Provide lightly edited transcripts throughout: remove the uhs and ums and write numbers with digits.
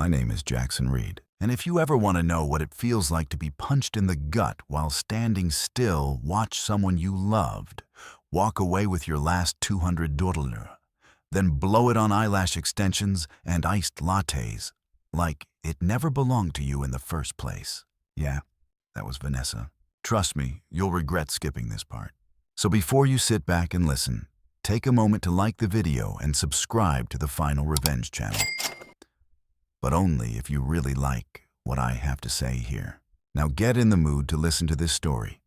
My name is Jackson Reid, and if you ever want to know what it feels like to be punched in the gut while standing still, watch someone you loved walk away with your last $200, then blow it on eyelash extensions and iced lattes, like it never belonged to you in the first place. Yeah, that was Vanessa. Trust me, you'll regret skipping this part. So before you sit back and listen, take a moment to like the video and subscribe to the Final Revenge channel. But only if you really like what I have to say here. Now get in the mood to listen to this story,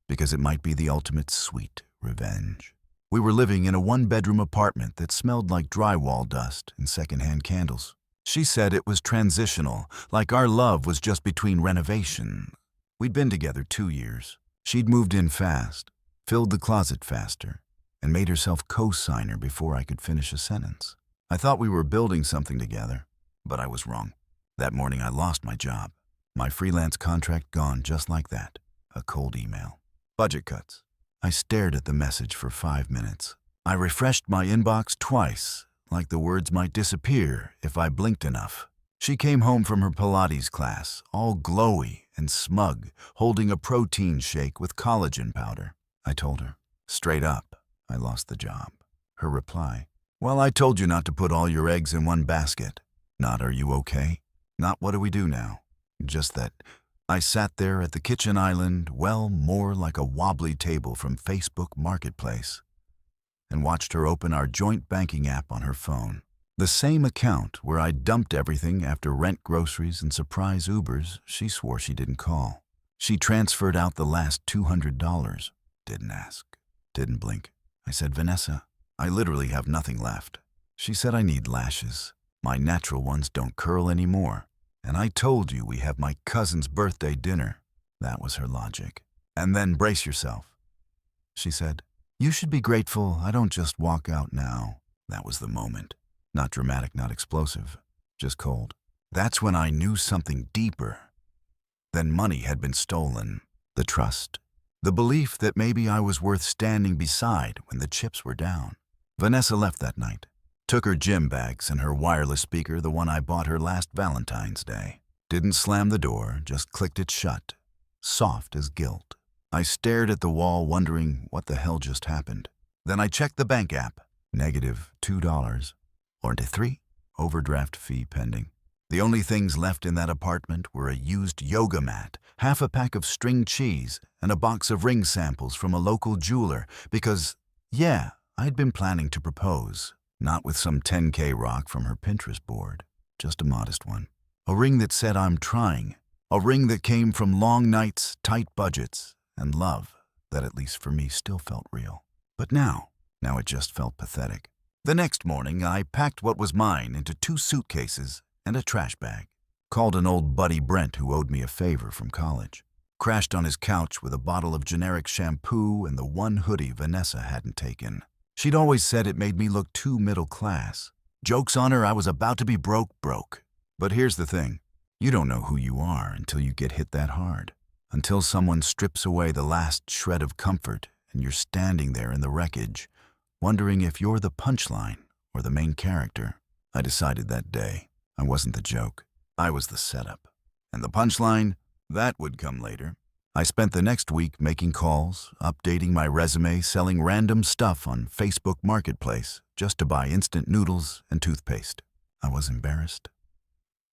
because it might be the ultimate sweet revenge. We were living in a one-bedroom apartment that smelled like drywall dust and secondhand candles. She said it was transitional, like our love was just between renovation. We'd been together 2 years. She'd moved in fast, filled the closet faster, and made herself co-signer before I could finish a sentence. I thought we were building something together, but I was wrong. That morning I lost my job. My freelance contract gone just like that. A cold email. Budget cuts. I stared at the message for 5 minutes. I refreshed my inbox twice, like the words might disappear if I blinked enough. She came home from her Pilates class, all glowy and smug, holding a protein shake with collagen powder. I told her, straight up, I lost the job. Her reply, well, I told you not to put all your eggs in one basket. Not, are you okay? Not, what do we do now? Just that I sat there at the kitchen island, well, more like a wobbly table from Facebook Marketplace, and watched her open our joint banking app on her phone. The same account where I dumped everything after rent, groceries, and surprise Ubers she swore she didn't call. She transferred out the last $200. Didn't ask. Didn't blink. I said, Vanessa, I literally have nothing left. She said, I need lashes. My natural ones don't curl anymore. And I told you we have my cousin's birthday dinner. That was her logic. And then brace yourself. She said, you should be grateful I don't just walk out now. That was the moment. Not dramatic, not explosive, just cold. That's when I knew something deeper than money had been stolen. The trust. The belief that maybe I was worth standing beside when the chips were down. Vanessa left that night. Took her gym bags and her wireless speaker, the one I bought her last Valentine's Day. Didn't slam the door, just clicked it shut, soft as guilt. I stared at the wall, wondering what the hell just happened. Then I checked the bank app. Negative $2. Or to 3, overdraft fee pending. The only things left in that apartment were a used yoga mat, half a pack of string cheese, and a box of ring samples from a local jeweler because, yeah, I'd been planning to propose. Not with some 10K rock from her Pinterest board, just a modest one. A ring that said I'm trying. A ring that came from long nights, tight budgets, and love that at least for me still felt real. But now it just felt pathetic. The next morning, I packed what was mine into 2 suitcases and a trash bag. Called an old buddy Brent who owed me a favor from college. Crashed on his couch with a bottle of generic shampoo and the one hoodie Vanessa hadn't taken. She'd always said it made me look too middle class. Joke's on her, I was about to be broke. But here's the thing. You don't know who you are until you get hit that hard. Until someone strips away the last shred of comfort and you're standing there in the wreckage, wondering if you're the punchline or the main character. I decided that day I wasn't the joke. I was the setup. And the punchline, that would come later. I spent the next week making calls, updating my resume, selling random stuff on Facebook Marketplace just to buy instant noodles and toothpaste. I was embarrassed.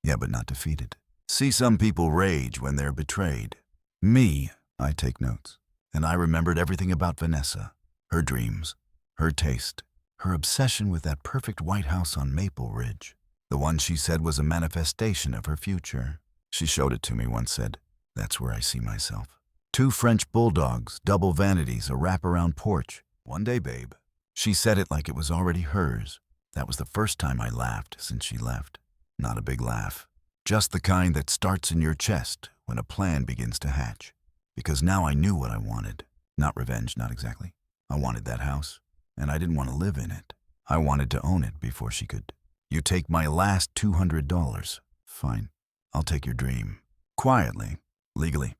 Yeah, but not defeated. See, some people rage when they're betrayed. Me, I take notes. And I remembered everything about Vanessa, her dreams, her taste, her obsession with that perfect White House on Maple Ridge. The one she said was a manifestation of her future. She showed it to me once, said, that's where I see myself. 2 French bulldogs, double vanities, a wraparound porch. One day, babe. She said it like it was already hers. That was the first time I laughed since she left. Not a big laugh. Just the kind that starts in your chest when a plan begins to hatch. Because now I knew what I wanted. Not revenge, not exactly. I wanted that house, and I didn't want to live in it. I wanted to own it before she could. You take my last $200. Fine. I'll take your dream. Quietly. Legally,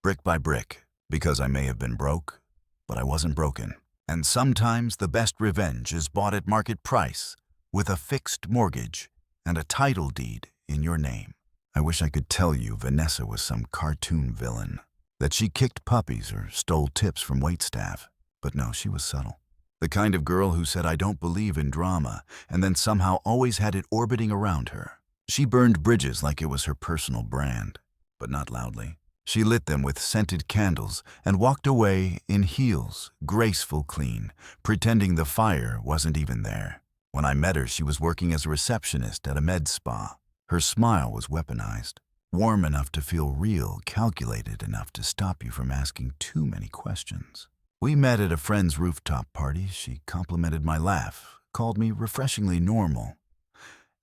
brick by brick, because I may have been broke, but I wasn't broken. And sometimes the best revenge is bought at market price with a fixed mortgage and a title deed in your name. I wish I could tell you Vanessa was some cartoon villain, that she kicked puppies or stole tips from waitstaff. But no, she was subtle. The kind of girl who said, "I don't believe in drama," and then somehow always had it orbiting around her. She burned bridges like it was her personal brand, but not loudly. She lit them with scented candles and walked away in heels, graceful clean, pretending the fire wasn't even there. When I met her, she was working as a receptionist at a med spa. Her smile was weaponized, warm enough to feel real, calculated enough to stop you from asking too many questions. We met at a friend's rooftop party. She complimented my laugh, called me refreshingly normal,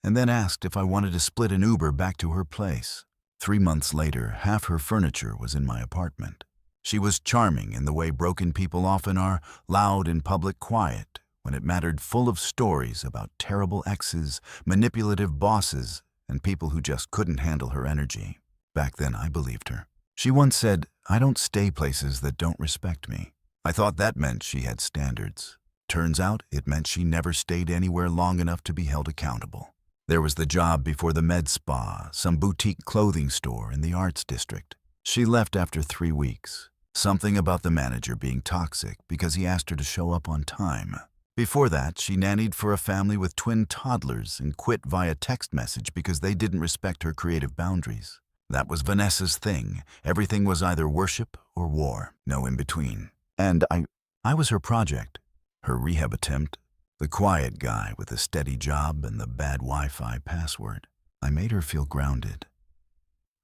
and then asked if I wanted to split an Uber back to her place. 3 months later, half her furniture was in my apartment. She was charming in the way broken people often are, loud in public, quiet when it mattered, full of stories about terrible exes, manipulative bosses, and people who just couldn't handle her energy. Back then, I believed her. She once said, "I don't stay places that don't respect me." I thought that meant she had standards. Turns out it meant she never stayed anywhere long enough to be held accountable. There was the job before the med spa, some boutique clothing store in the arts district. She left after 3 weeks. Something about the manager being toxic because he asked her to show up on time. Before that, she nannied for a family with twin toddlers and quit via text message because they didn't respect her creative boundaries. That was Vanessa's thing. Everything was either worship or war, no in between. And I was her project, her rehab attempt, the quiet guy with a steady job and the bad Wi-Fi password. I made her feel grounded,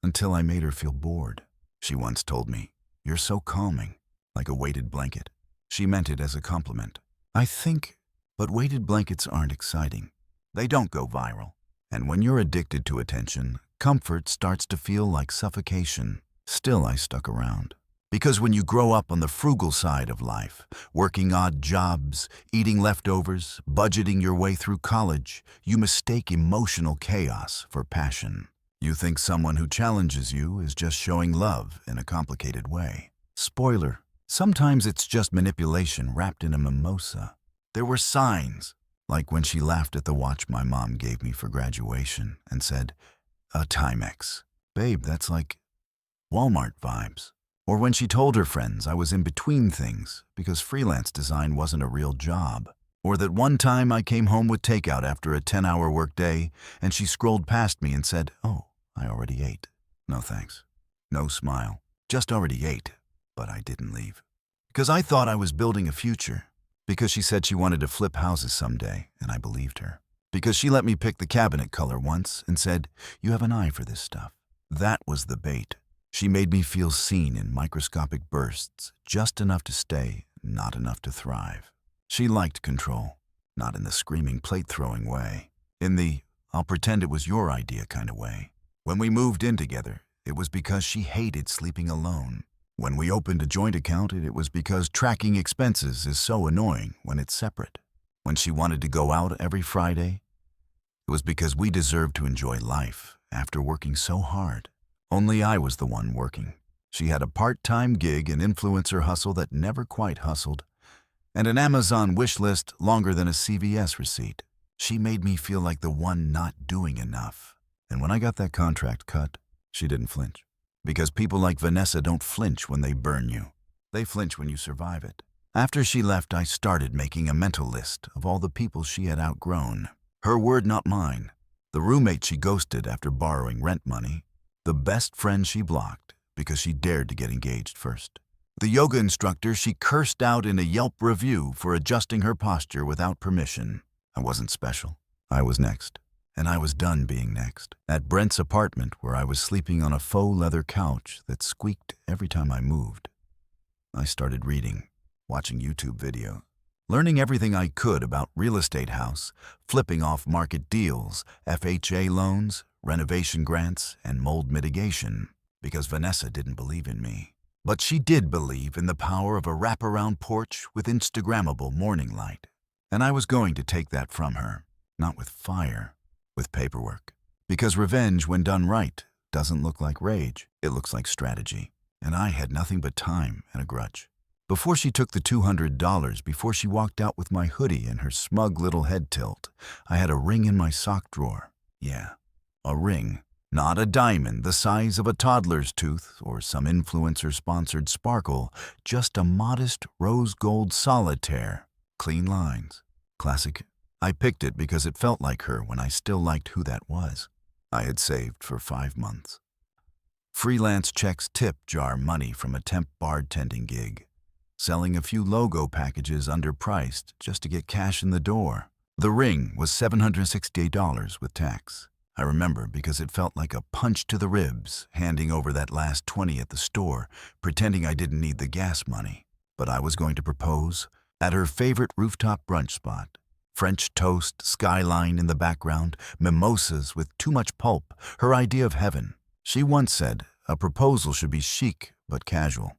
until I made her feel bored. She once told me, "You're so calming, like a weighted blanket." She meant it as a compliment. I think, but weighted blankets aren't exciting. They don't go viral. And when you're addicted to attention, comfort starts to feel like suffocation. Still, I stuck around. Because when you grow up on the frugal side of life, working odd jobs, eating leftovers, budgeting your way through college, you mistake emotional chaos for passion. You think someone who challenges you is just showing love in a complicated way. Spoiler, sometimes it's just manipulation wrapped in a mimosa. There were signs, like when she laughed at the watch my mom gave me for graduation and said, "A Timex." Babe, that's like Walmart vibes. Or when she told her friends I was in between things because freelance design wasn't a real job. Or that one time I came home with takeout after a 10-hour workday and she scrolled past me and said, "Oh, I already ate." No thanks. No smile. Just already ate. But I didn't leave. Because I thought I was building a future. Because she said she wanted to flip houses someday, and I believed her. Because she let me pick the cabinet color once and said, "You have an eye for this stuff." That was the bait. She made me feel seen in microscopic bursts, just enough to stay, not enough to thrive. She liked control, not in the screaming plate-throwing way, in the "I'll pretend it was your idea" kind of way. When we moved in together, it was because she hated sleeping alone. When we opened a joint account, it was because tracking expenses is so annoying when it's separate. When she wanted to go out every Friday, it was because we deserved to enjoy life after working so hard. Only I was the one working. She had a part-time gig, an influencer hustle that never quite hustled, and an Amazon wish list longer than a CVS receipt. She made me feel like the one not doing enough. And when I got that contract cut, she didn't flinch. Because people like Vanessa don't flinch when they burn you. They flinch when you survive it. After she left, I started making a mental list of all the people she had outgrown. Her word, not mine. The roommate she ghosted after borrowing rent money. The best friend she blocked because she dared to get engaged first. The yoga instructor she cursed out in a Yelp review for adjusting her posture without permission. I wasn't special. I was next. And I was done being next. At Brent's apartment, where I was sleeping on a faux leather couch that squeaked every time I moved, I started reading, watching YouTube videos, learning everything I could about real estate house, flipping off-market deals, FHA loans, renovation grants, and mold mitigation, because Vanessa didn't believe in me. But she did believe in the power of a wraparound porch with Instagrammable morning light. And I was going to take that from her, not with fire, with paperwork. Because revenge, when done right, doesn't look like rage. It looks like strategy. And I had nothing but time and a grudge. Before she took the $200, before she walked out with my hoodie and her smug little head tilt, I had a ring in my sock drawer. Yeah, A ring. Not a diamond the size of a toddler's tooth or some influencer-sponsored sparkle, just a modest rose gold solitaire. Clean lines. Classic. I picked it because it felt like her when I still liked who that was. I had saved for 5 months. Freelance checks tip jar money from a temp bartending gig. Selling a few logo packages underpriced just to get cash in the door. The ring was $768 with tax. I remember because it felt like a punch to the ribs, handing over that last 20 at the store, pretending I didn't need the gas money. But I was going to propose at her favorite rooftop brunch spot. French toast, skyline in the background, mimosas with too much pulp, her idea of heaven. She once said, a proposal should be chic but casual.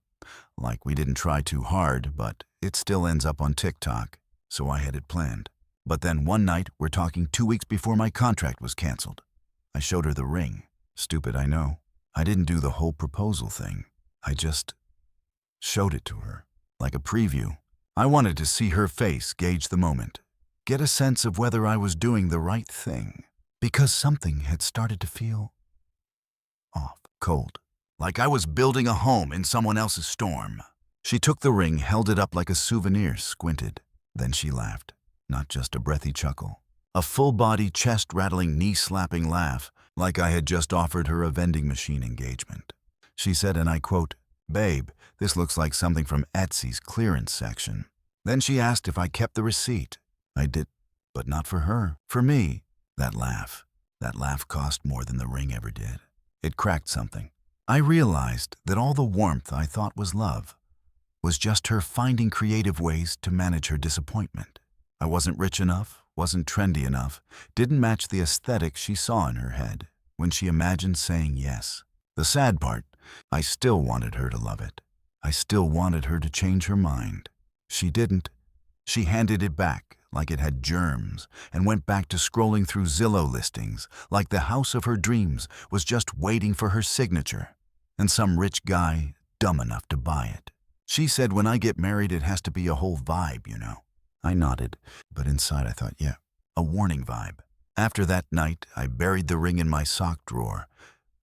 Like we didn't try too hard, but it still ends up on TikTok, so I had it planned. But then one night, we're talking 2 weeks before my contract was canceled. I showed her the ring. Stupid, I know. I didn't do the whole proposal thing. I just showed it to her, like a preview. I wanted to see her face gauge the moment, get a sense of whether I was doing the right thing, because something had started to feel off, cold, like I was building a home in someone else's storm. She took the ring, held it up like a souvenir, squinted. Then she laughed, not just a breathy chuckle. A full-body, chest-rattling, knee-slapping laugh, like I had just offered her a vending machine engagement. She said, and I quote, "Babe, this looks like something from Etsy's clearance section." Then she asked if I kept the receipt. I did, but not for her, for me. That laugh cost more than the ring ever did. It cracked something. I realized that all the warmth I thought was love was just her finding creative ways to manage her disappointment. I wasn't rich enough, wasn't trendy enough, didn't match the aesthetic she saw in her head when she imagined saying yes. The sad part, I still wanted her to love it. I still wanted her to change her mind. She didn't. She handed it back like it had germs and went back to scrolling through Zillow listings like the house of her dreams was just waiting for her signature and some rich guy dumb enough to buy it. She said, when I get married, it has to be a whole vibe, you know. I nodded, but inside I thought, yeah, a warning vibe. After that night, I buried the ring in my sock drawer,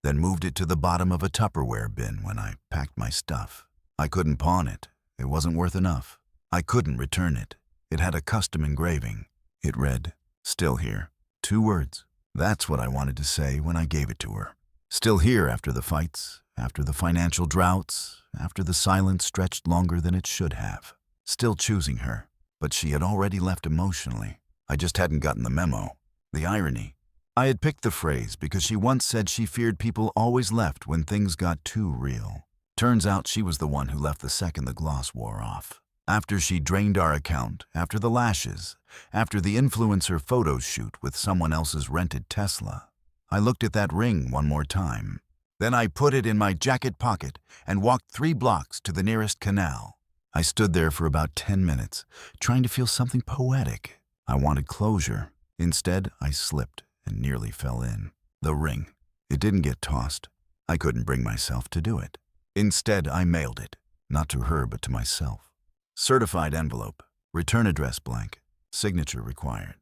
then moved it to the bottom of a Tupperware bin when I packed my stuff. I couldn't pawn it. It wasn't worth enough. I couldn't return it. It had a custom engraving. It read, "Still here." 2 words. That's what I wanted to say when I gave it to her. Still here after the fights, after the financial droughts, after the silence stretched longer than it should have. Still choosing her. But she had already left emotionally. I just hadn't gotten the memo. The irony. I had picked the phrase because she once said she feared people always left when things got too real. Turns out she was the one who left the second the gloss wore off. After she drained our account, after the lashes, after the influencer photo shoot with someone else's rented Tesla. I looked at that ring one more time. Then I put it in my jacket pocket and walked 3 blocks to the nearest canal. I stood there for about 10 minutes, trying to feel something poetic. I wanted closure. Instead, I slipped and nearly fell in. The ring. It didn't get tossed. I couldn't bring myself to do it. Instead, I mailed it. Not to her, but to myself. Certified envelope. Return address blank. Signature required.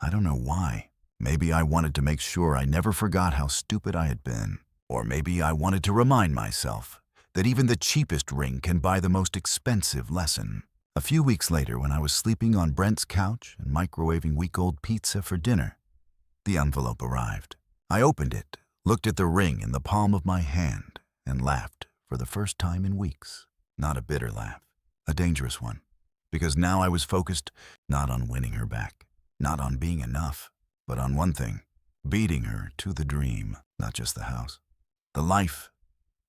I don't know why. Maybe I wanted to make sure I never forgot how stupid I had been. Or maybe I wanted to remind myself that even the cheapest ring can buy the most expensive lesson. A few weeks later, when I was sleeping on Brent's couch and microwaving week-old pizza for dinner, the envelope arrived. I opened it, looked at the ring in the palm of my hand, and laughed for the first time in weeks. Not a bitter laugh, a dangerous one. Because now I was focused not on winning her back, not on being enough, but on one thing, beating her to the dream, not just the house, the life.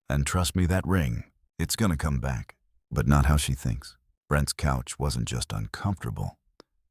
And trust me, that ring, it's gonna come back, but not how she thinks. Brent's couch wasn't just uncomfortable.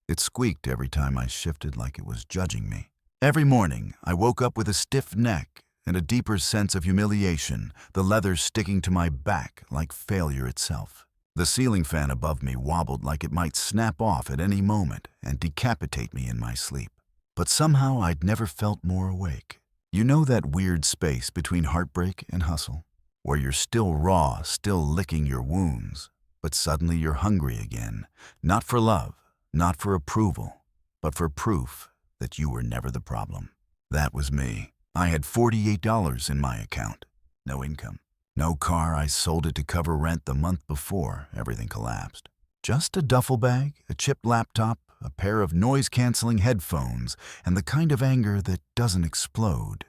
It squeaked every time I shifted like it was judging me. Every morning, I woke up with a stiff neck and a deeper sense of humiliation, the leather sticking to my back like failure itself. The ceiling fan above me wobbled like it might snap off at any moment and decapitate me in my sleep. But somehow I'd never felt more awake. You know that weird space between heartbreak and hustle? Where you're still raw, still licking your wounds, but suddenly you're hungry again, not for love, not for approval, but for proof that you were never the problem. That was me. I had $48 in my account. No income. No car. I sold it to cover rent the month before everything collapsed. Just a duffel bag, a chipped laptop, a pair of noise-canceling headphones, and the kind of anger that doesn't explode.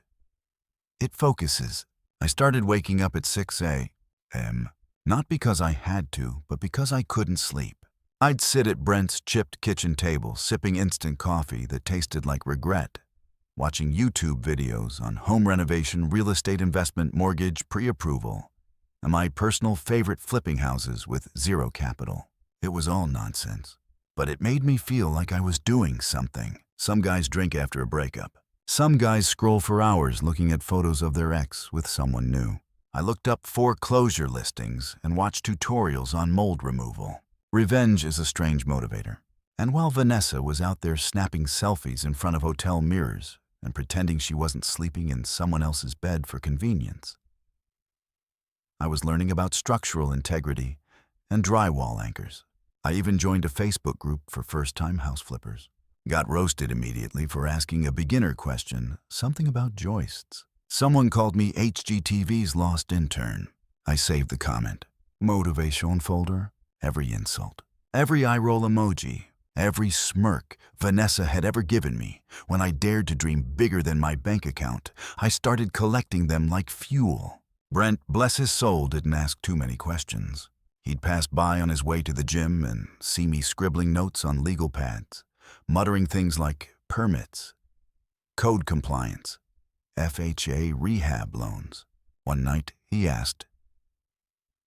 It focuses. I started waking up at 6 a.m., not because I had to, but because I couldn't sleep. I'd sit at Brent's chipped kitchen table, sipping instant coffee that tasted like regret, watching YouTube videos on home renovation, real estate investment, mortgage, pre-approval, and my personal favorite flipping houses with zero capital. It was all nonsense, but it made me feel like I was doing something. Some guys drink after a breakup. Some guys scroll for hours looking at photos of their ex with someone new. I looked up foreclosure listings and watched tutorials on mold removal. Revenge is a strange motivator. And while Vanessa was out there snapping selfies in front of hotel mirrors and pretending she wasn't sleeping in someone else's bed for convenience, I was learning about structural integrity and drywall anchors. I even joined a Facebook group for first-time house flippers. Got roasted immediately for asking a beginner question, something about joists. Someone called me HGTV's lost intern. I saved the comment. Motivation folder, every insult, every eye-roll emoji, every smirk Vanessa had ever given me. When I dared to dream bigger than my bank account, I started collecting them like fuel. Brent, bless his soul, didn't ask too many questions. He'd pass by on his way to the gym and see me scribbling notes on legal pads, muttering things like permits, code compliance, FHA rehab loans. One night, he asked,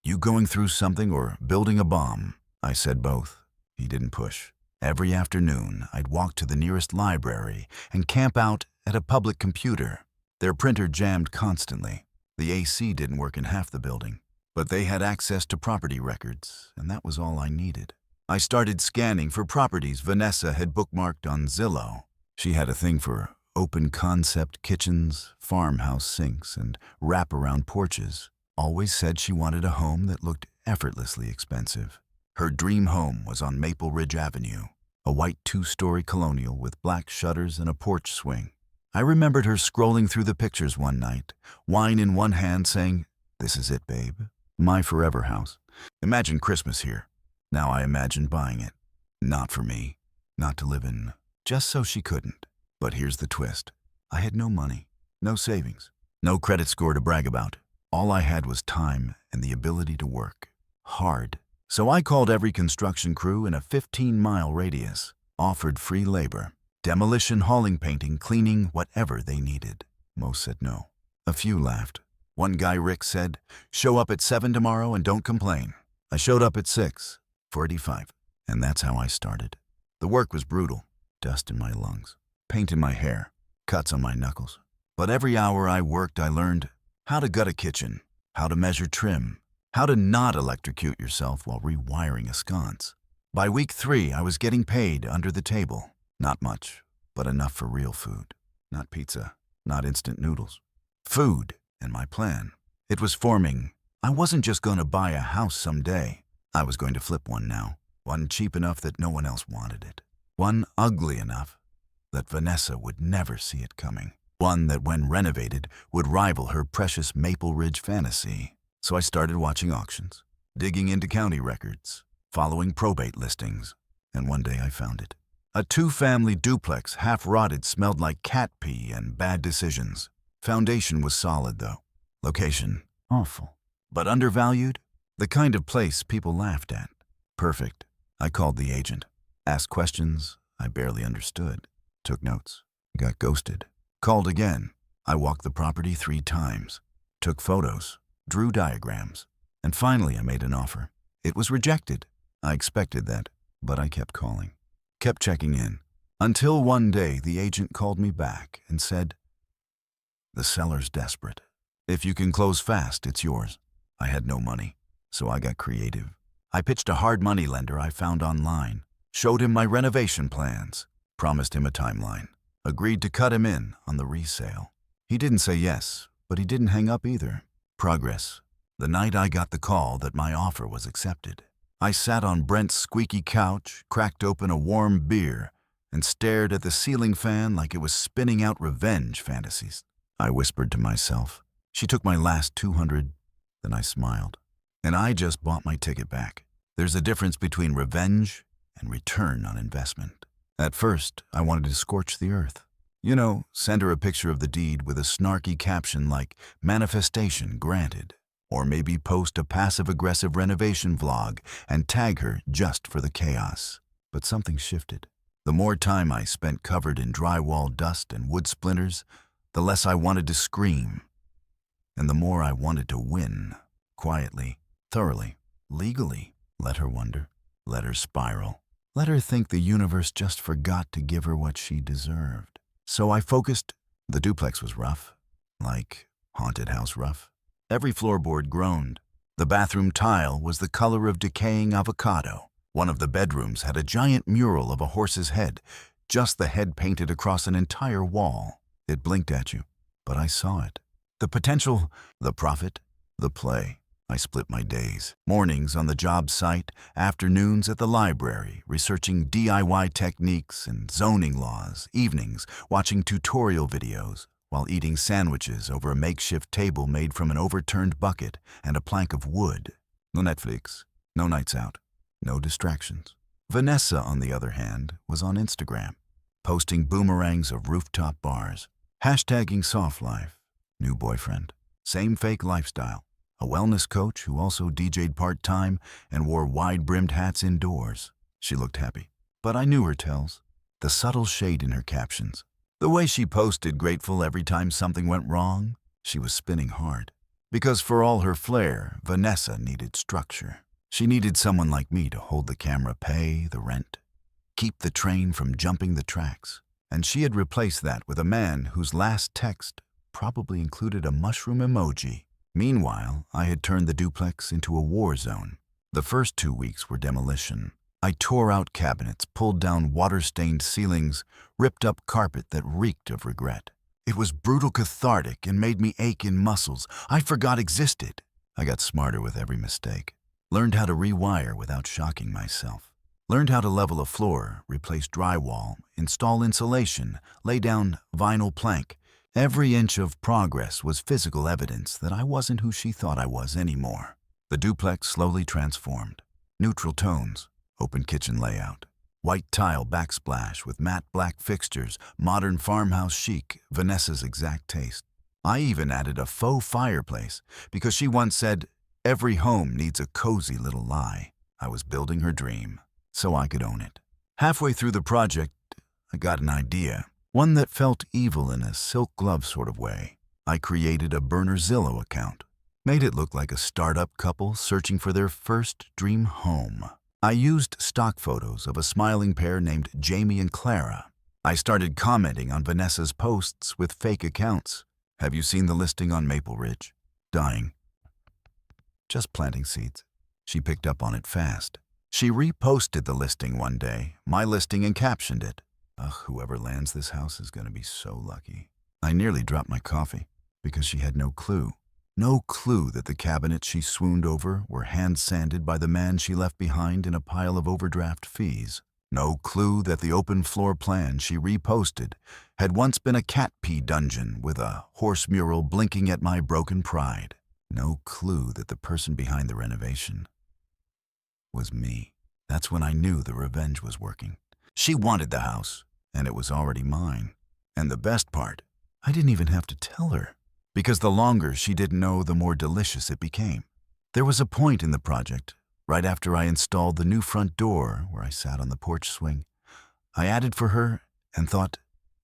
"You going through something or building a bomb?" I said both. He didn't push. Every afternoon, I'd walk to the nearest library and camp out at a public computer. Their printer jammed constantly. The AC didn't work in half the building, but they had access to property records, and that was all I needed. I started scanning for properties Vanessa had bookmarked on Zillow. She had a thing for open-concept kitchens, farmhouse sinks, and wrap-around porches. Always said she wanted a home that looked effortlessly expensive. Her dream home was on Maple Ridge Avenue, a white 2-story colonial with black shutters and a porch swing. I remembered her scrolling through the pictures one night, wine in one hand, saying, "This is it, babe. My forever house. Imagine Christmas here." Now I imagined buying it. Not for me. Not to live in. Just so she couldn't. But here's the twist. I had no money, no savings, no credit score to brag about. All I had was time and the ability to work. Hard. So I called every construction crew in a 15-mile radius, offered free labor. Demolition, hauling, painting, cleaning, whatever they needed. Most said no. A few laughed. One guy, Rick, said, "Show up at 7 tomorrow and don't complain." I showed up at 6, 45, and that's how I started. The work was brutal. Dust in my lungs, paint in my hair, cuts on my knuckles. But every hour I worked, I learned how to gut a kitchen, how to measure trim, how to not electrocute yourself while rewiring a sconce. By week 3, I was getting paid under the table. Not much, but enough for real food. Not pizza, not instant noodles. Food, and my plan. It was forming. I wasn't just going to buy a house someday. I was going to flip one now. One cheap enough that no one else wanted it. One ugly enough that Vanessa would never see it coming. One that, when renovated, would rival her precious Maple Ridge fantasy. So I started watching auctions, digging into county records, following probate listings, and one day I found it. A 2-family duplex, half-rotted, smelled like cat pee and bad decisions. Foundation was solid, though. Location, awful. But undervalued? The kind of place people laughed at. Perfect. I called the agent. Asked questions I barely understood. Took notes. Got ghosted. Called again. I walked the property 3 times. Took photos. Drew diagrams. And finally I made an offer. It was rejected. I expected that, but I kept calling. Kept checking in. Until one day the agent called me back and said, "The seller's desperate. If you can close fast, it's yours." I had no money, so I got creative. I pitched a hard money lender I found online, showed him my renovation plans, promised him a timeline, agreed to cut him in on the resale. He didn't say yes, but he didn't hang up either. Progress. The night I got the call that my offer was accepted, I sat on Brent's squeaky couch, cracked open a warm beer, and stared at the ceiling fan like it was spinning out revenge fantasies. I whispered to myself. She took my last 200, then I smiled. And I just bought my ticket back. There's a difference between revenge and return on investment. At first, I wanted to scorch the earth. Send her a picture of the deed with a snarky caption like, manifestation granted. Or maybe post a passive-aggressive renovation vlog and tag her just for the chaos. But something shifted. The more time I spent covered in drywall dust and wood splinters, the less I wanted to scream. And the more I wanted to win. Quietly, thoroughly, legally. Let her wonder. Let her spiral. Let her think the universe just forgot to give her what she deserved. So I focused. The duplex was rough. Like haunted house rough. Every floorboard groaned. The bathroom tile was the color of decaying avocado. One of the bedrooms had a giant mural of a horse's head, just the head painted across an entire wall. It blinked at you, but I saw it. The potential, the profit, the play. I split my days. Mornings on the job site, afternoons at the library, researching DIY techniques and zoning laws, evenings watching tutorial videos, while eating sandwiches over a makeshift table made from an overturned bucket and a plank of wood. No Netflix, no nights out, no distractions. Vanessa, on the other hand, was on Instagram, posting boomerangs of rooftop bars, hashtagging soft life, new boyfriend, same fake lifestyle. A wellness coach who also DJ'd part-time and wore wide-brimmed hats indoors. She looked happy, but I knew her tells. The subtle shade in her captions. The way she posted grateful every time something went wrong. She was spinning hard. Because for all her flair, Vanessa needed structure. She needed someone like me to hold the camera, pay the rent, keep the train from jumping the tracks. And she had replaced that with a man whose last text probably included a mushroom emoji. Meanwhile, I had turned the duplex into a war zone. The first 2 weeks were demolition. I tore out cabinets, pulled down water-stained ceilings, ripped up carpet that reeked of regret. It was brutal, cathartic, and made me ache in muscles I forgot existed. I got smarter with every mistake. Learned how to rewire without shocking myself. Learned how to level a floor, replace drywall, install insulation, lay down vinyl plank. Every inch of progress was physical evidence that I wasn't who she thought I was anymore. The duplex slowly transformed. Neutral tones, open kitchen layout, white tile backsplash with matte black fixtures, modern farmhouse chic, Vanessa's exact taste. I even added a faux fireplace because she once said, every home needs a cozy little lie. I was building her dream, so I could own it. Halfway through the project, I got an idea. One that felt evil in a silk glove sort of way. I created a burner Zillow account. Made it look like a startup couple searching for their first dream home. I used stock photos of a smiling pair named Jamie and Clara. I started commenting on Vanessa's posts with fake accounts. Have you seen the listing on Maple Ridge? Dying. Just planting seeds. She picked up on it fast. She reposted the listing one day, my listing, and captioned it. Ugh, whoever lands this house is going to be so lucky. I nearly dropped my coffee because she had no clue. No clue that the cabinets she swooned over were hand-sanded by the man she left behind in a pile of overdraft fees. No clue that the open floor plan she reposted had once been a cat pee dungeon with a horse mural blinking at my broken pride. No clue that the person behind the renovation was me. That's when I knew the revenge was working. She wanted the house, and it was already mine. And the best part, I didn't even have to tell her, because the longer she didn't know, the more delicious it became. There was a point in the project, right after I installed the new front door where I sat on the porch swing. I added for her and thought,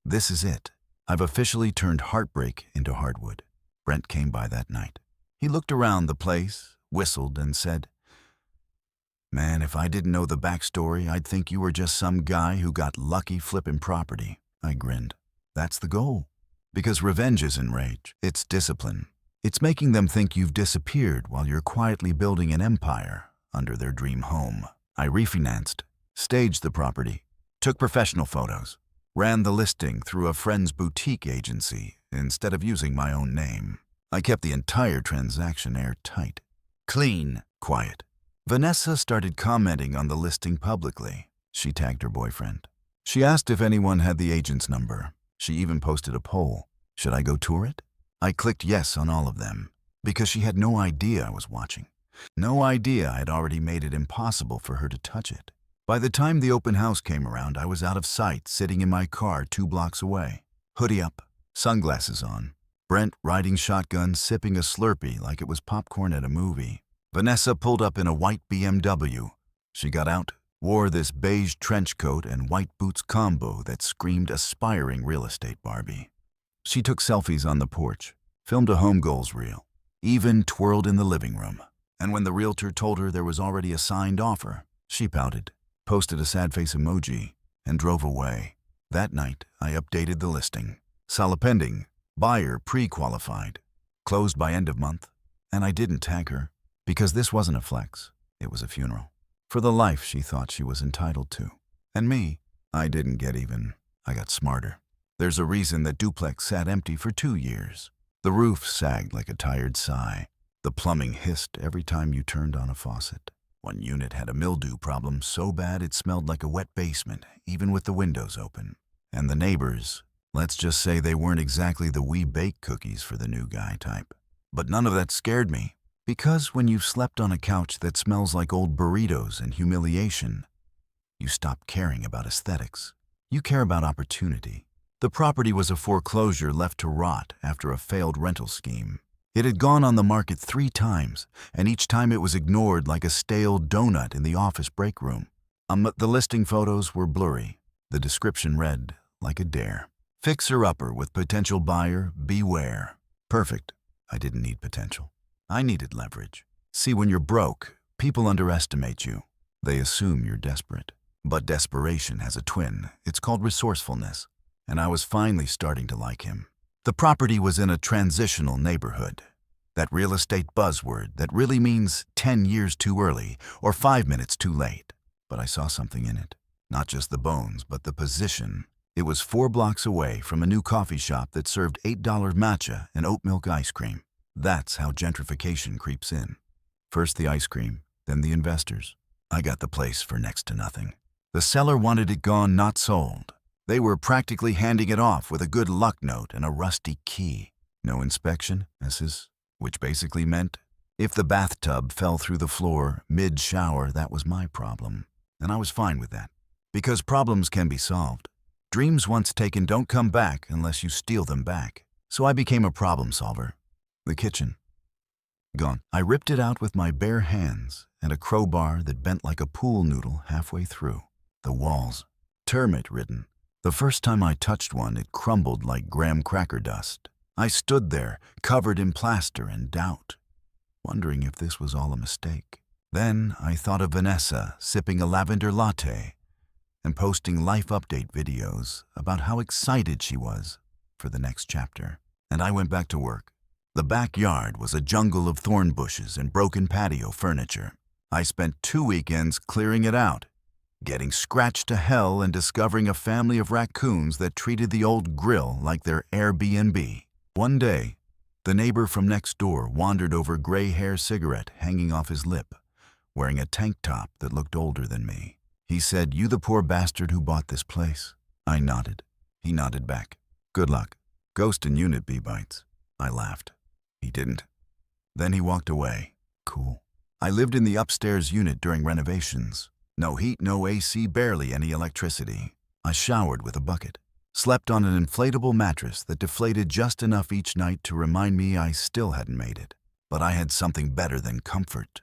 this is it. I've officially turned heartbreak into hardwood. Brent came by that night. He looked around the place, whistled, and said, man, if I didn't know the backstory, I'd think you were just some guy who got lucky flipping property. I grinned. That's the goal. Because revenge isn't rage, it's discipline. It's making them think you've disappeared while you're quietly building an empire under their dream home. I refinanced, staged the property, took professional photos, ran the listing through a friend's boutique agency instead of using my own name. I kept the entire transaction airtight. Clean, quiet. Vanessa started commenting on the listing publicly. She tagged her boyfriend. She asked if anyone had the agent's number. She even posted a poll. Should I go tour it? I clicked yes on all of them, because she had no idea I was watching. No idea I'd already made it impossible for her to touch it. By the time the open house came around, I was out of sight, sitting in my car 2 blocks away. Hoodie up, sunglasses on. Brent riding shotgun, sipping a Slurpee like it was popcorn at a movie. Vanessa pulled up in a white BMW. She got out, wore this beige trench coat and white boots combo that screamed aspiring real estate Barbie. She took selfies on the porch, filmed a home goals reel, even twirled in the living room. And when the realtor told her there was already a signed offer, she pouted, posted a sad face emoji, and drove away. That night, I updated the listing. Seller pending, buyer pre-qualified, closed by end of month. And I didn't tag her, because this wasn't a flex, it was a funeral. For the life she thought she was entitled to. And me, I didn't get even. I got smarter. There's a reason that duplex sat empty for 2 years. The roof sagged like a tired sigh. The plumbing hissed every time you turned on a faucet. One unit had a mildew problem so bad it smelled like a wet basement, even with the windows open. And the neighbors, let's just say they weren't exactly the we bake cookies for the new guy type. But none of that scared me, because when you've slept on a couch that smells like old burritos and humiliation, you stop caring about aesthetics. You care about opportunity. The property was a foreclosure left to rot after a failed rental scheme. It had gone on the market 3 times, and each time it was ignored like a stale donut in the office break room. The listing photos were blurry. The description read, like a dare. Fixer-upper with potential buyer, beware. Perfect. I didn't need potential. I needed leverage. See, when you're broke, people underestimate you. They assume you're desperate. But desperation has a twin. It's called resourcefulness. And I was finally starting to like him. The property was in a transitional neighborhood. That real estate buzzword that really means 10 years too early or 5 minutes too late. But I saw something in it. Not just the bones, but the position. It was 4 blocks away from a new coffee shop that served $8 matcha and oat milk ice cream. That's how gentrification creeps in. First the ice cream, then the investors. I got the place for next to nothing. The seller wanted it gone, not sold. They were practically handing it off with a good luck note and a rusty key. No inspection, Mrs., which basically meant if the bathtub fell through the floor mid-shower, that was my problem. And I was fine with that, because problems can be solved. Dreams once taken don't come back unless you steal them back. So I became a problem solver. The kitchen. Gone. I ripped it out with my bare hands and a crowbar that bent like a pool noodle halfway through. The walls, termite-ridden. The first time I touched one, it crumbled like graham cracker dust. I stood there, covered in plaster and doubt, wondering if this was all a mistake. Then I thought of Vanessa sipping a lavender latte and posting life update videos about how excited she was for the next chapter. And I went back to work. The backyard was a jungle of thorn bushes and broken patio furniture. I spent 2 weekends clearing it out, getting scratched to hell and discovering a family of raccoons that treated the old grill like their Airbnb. One day, the neighbor from next door wandered over gray hair cigarette hanging off his lip, wearing a tank top that looked older than me. He said, "You the poor bastard who bought this place." I nodded. He nodded back. "Good luck. Ghost in Unit B bites." I laughed. He didn't. Then he walked away. Cool. I lived in the upstairs unit during renovations. No heat, no AC, barely any electricity. I showered with a bucket. Slept on an inflatable mattress that deflated just enough each night to remind me I still hadn't made it. But I had something better than comfort.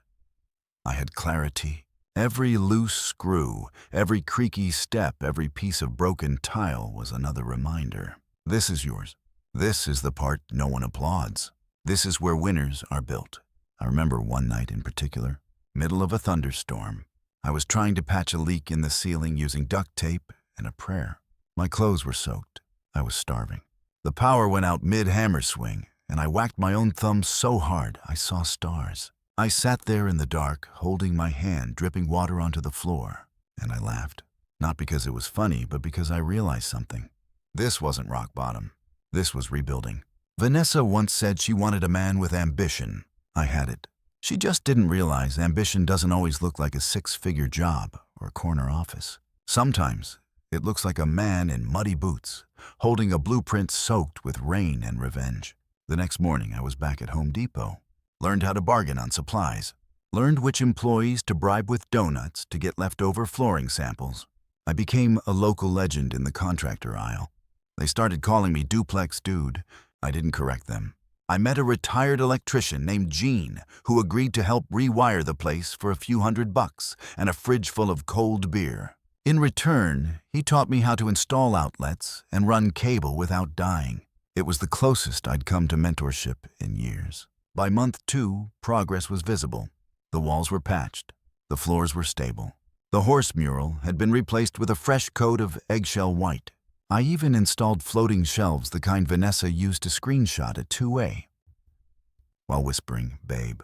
I had clarity. Every loose screw, every creaky step, every piece of broken tile was another reminder. This is yours. This is the part no one applauds. This is where winners are built. I remember one night in particular, middle of a thunderstorm. I was trying to patch a leak in the ceiling using duct tape and a prayer. My clothes were soaked. I was starving. The power went out mid-hammer swing, and I whacked my own thumb so hard I saw stars. I sat there in the dark, holding my hand, dripping water onto the floor, and I laughed. Not because it was funny, but because I realized something. This wasn't rock bottom. This was rebuilding. Vanessa once said she wanted a man with ambition. I had it. She just didn't realize ambition doesn't always look like a 6-figure job or a corner office. Sometimes It looks like a man in muddy boots, holding a blueprint soaked with rain and revenge. The next morning, I was back at Home Depot. Learned how to bargain on supplies. Learned which employees to bribe with donuts to get leftover flooring samples. I became a local legend in the contractor aisle. They started calling me Duplex Dude. I didn't correct them. I met a retired electrician named Gene who agreed to help rewire the place for a few $100 and a fridge full of cold beer. In return, he taught me how to install outlets and run cable without dying. It was the closest I'd come to mentorship in years. By month 2, progress was visible. The walls were patched. The floors were stable. The horse mural had been replaced with a fresh coat of eggshell white. I even installed floating shelves, the kind Vanessa used to screenshot at 2A, while whispering, "Babe,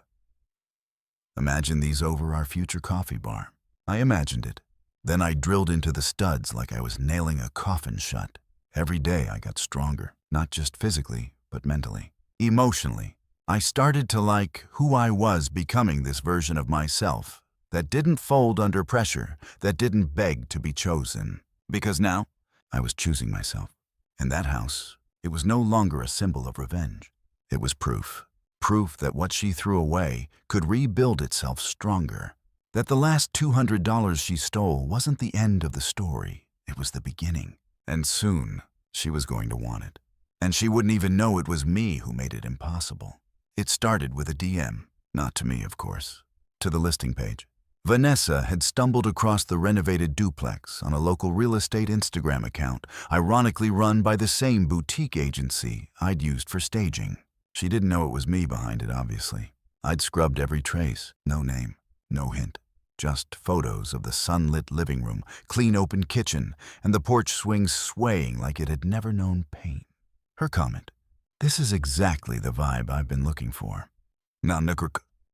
imagine these over our future coffee bar." I imagined it. Then I drilled into the studs like I was nailing a coffin shut. Every day I got stronger, not just physically, but mentally, emotionally. I started to like who I was becoming, this version of myself that didn't fold under pressure, that didn't beg to be chosen. Because now, I was choosing myself. In that house, it was no longer a symbol of revenge. It was proof. Proof that what she threw away could rebuild itself stronger. That the last $200 she stole wasn't the end of the story. It was the beginning. And soon, she was going to want it. And she wouldn't even know it was me who made it impossible. It started with a DM. Not to me, of course. To the listing page. Vanessa had stumbled across the renovated duplex on a local real estate Instagram account, ironically run by the same boutique agency I'd used for staging. She didn't know it was me behind it, obviously. I'd scrubbed every trace. No name, no hint. Just photos of the sunlit living room, clean open kitchen, and the porch swing swaying like it had never known pain. Her comment: "This is exactly the vibe I've been looking for." Now,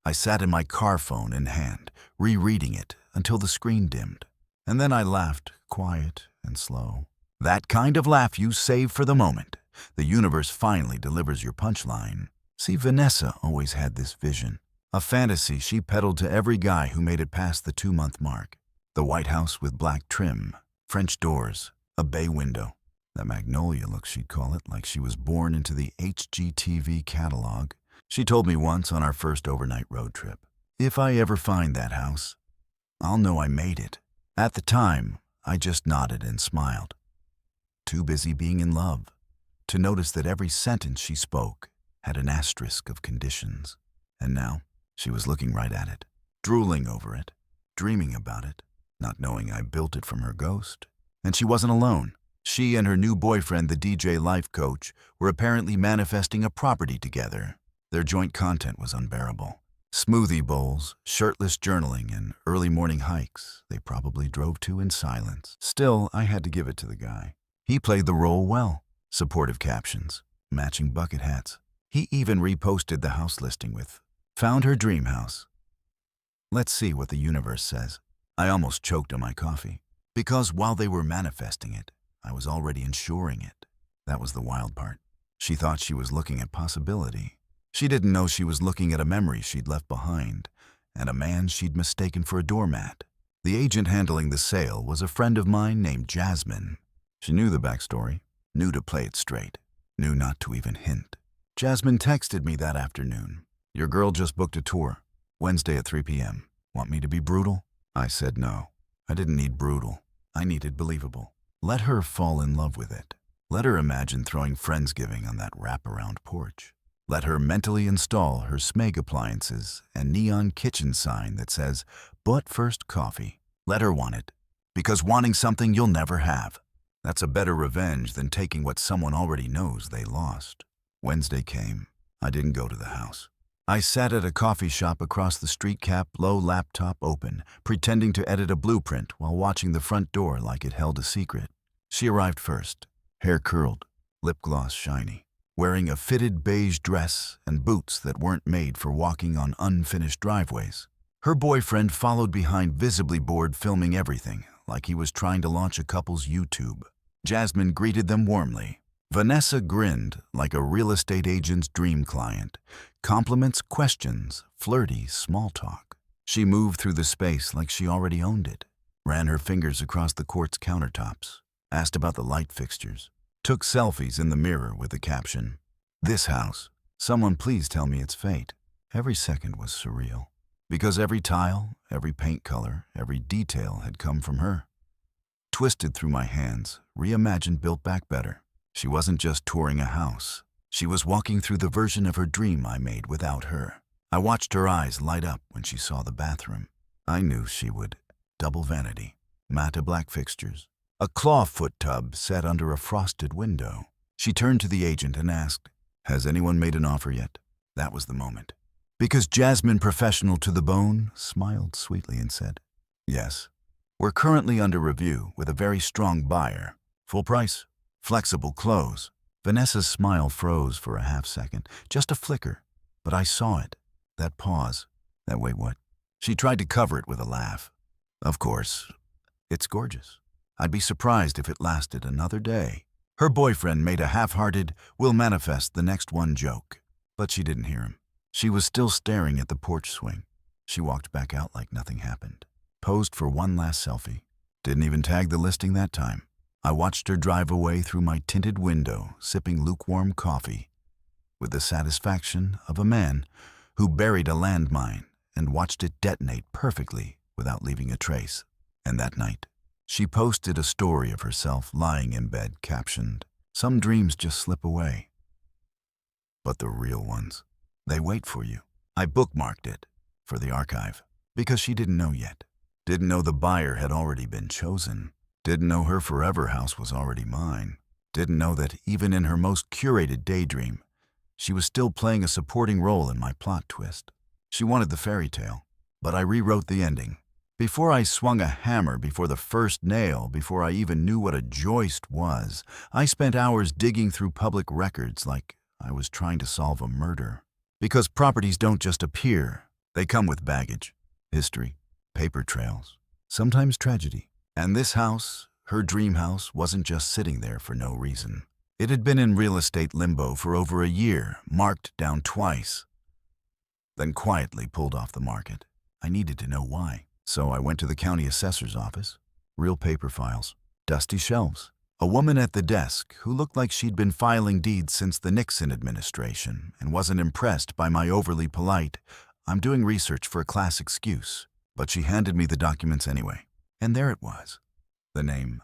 I sat in my car phone in hand, rereading it until the screen dimmed. And then I laughed, quiet and slow. That kind of laugh you save for the moment. The universe finally delivers your punchline. See, Vanessa always had this vision. A fantasy she peddled to every guy who made it past the 2-month mark. The White House with black trim, French doors, a bay window. The magnolia look, she'd call it, like she was born into the HGTV catalog. She told me once on our first overnight road trip, "If I ever find that house, I'll know I made it." At the time, I just nodded and smiled. Too busy being in love to notice that every sentence she spoke had an asterisk of conditions. And now, she was looking right at it, drooling over it, dreaming about it, not knowing I built it from her ghost. And she wasn't alone. She and her new boyfriend, the DJ life coach, were apparently manifesting a property together. Their joint content was unbearable. Smoothie bowls, shirtless journaling, and early morning hikes they probably drove to in silence. Still, I had to give it to the guy. He played the role well. Supportive captions, matching bucket hats. He even reposted the house listing with, "Found her dream house." Let's see what the universe says. I almost choked on my coffee. Because while they were manifesting it, I was already ensuring it. That was the wild part. She thought she was looking at possibility. She didn't know she was looking at a memory she'd left behind, and a man she'd mistaken for a doormat. The agent handling the sale was a friend of mine named Jasmine. She knew the backstory, knew to play it straight, knew not to even hint. Jasmine texted me that afternoon. "Your girl just booked a tour. Wednesday at 3 p.m. Want me to be brutal?" I said no. I didn't need brutal. I needed believable. Let her fall in love with it. Let her imagine throwing Friendsgiving on that wraparound porch. Let her mentally install her Smeg appliances and neon kitchen sign that says, "But first coffee." Let her want it. Because wanting something you'll never have. That's a better revenge than taking what someone already knows they lost. Wednesday came. I didn't go to the house. I sat at a coffee shop across the street, cap low, laptop open, pretending to edit a blueprint while watching the front door like it held a secret. She arrived first, hair curled, lip gloss shiny, wearing a fitted beige dress and boots that weren't made for walking on unfinished driveways. Her boyfriend followed behind, visibly bored, filming everything, like he was trying to launch a couple's YouTube. Jasmine greeted them warmly. Vanessa grinned like a real estate agent's dream client. Compliments, questions, flirty small talk. She moved through the space like she already owned it, ran her fingers across the quartz countertops. asked about the light fixtures, took selfies in the mirror with the caption, "This house, someone please tell me its fate." Every second was surreal, because every tile, every paint color, every detail had come from her. Twisted through my hands, reimagined, built back better. She wasn't just touring a house. She was walking through the version of her dream I made without her. I watched her eyes light up when she saw the bathroom. I knew she would. Double vanity, matte black fixtures, a clawfoot tub set under a frosted window. She turned to the agent and asked, "Has anyone made an offer yet?" That was the moment. Because Jasmine, professional to the bone, smiled sweetly and said, "Yes. We're currently under review with a very strong buyer. Full price, flexible close." Vanessa's smile froze for a half second, just a flicker, but I saw it. That pause, that wait what? She tried to cover it with a laugh. "Of course, it's gorgeous. I'd be surprised if it lasted another day." Her boyfriend made a half-hearted, "We'll manifest the next one" joke, but she didn't hear him. She was still staring at the porch swing. She walked back out like nothing happened, posed for one last selfie. Didn't even tag the listing that time. I watched her drive away through my tinted window, sipping lukewarm coffee, with the satisfaction of a man who buried a landmine and watched it detonate perfectly without leaving a trace. And that night, she posted a story of herself lying in bed captioned, "Some dreams just slip away. But the real ones, they wait for you." I bookmarked it for the archive because she didn't know yet. Didn't know the buyer had already been chosen. Didn't know her forever house was already mine. Didn't know that even in her most curated daydream, she was still playing a supporting role in my plot twist. She wanted the fairy tale, but I rewrote the ending. Before I swung a hammer, before the first nail, before I even knew what a joist was, I spent hours digging through public records like I was trying to solve a murder. Because properties don't just appear, they come with baggage, history, paper trails, sometimes tragedy. And this house, her dream house, wasn't just sitting there for no reason. It had been in real estate limbo for over a year, marked down twice, then quietly pulled off the market. I needed to know why. So I went to the county assessor's office. Real paper files, dusty shelves, a woman at the desk who looked like she'd been filing deeds since the Nixon administration and wasn't impressed by my overly polite, "I'm doing research for a class excuse." But she handed me the documents anyway. And there it was. The name,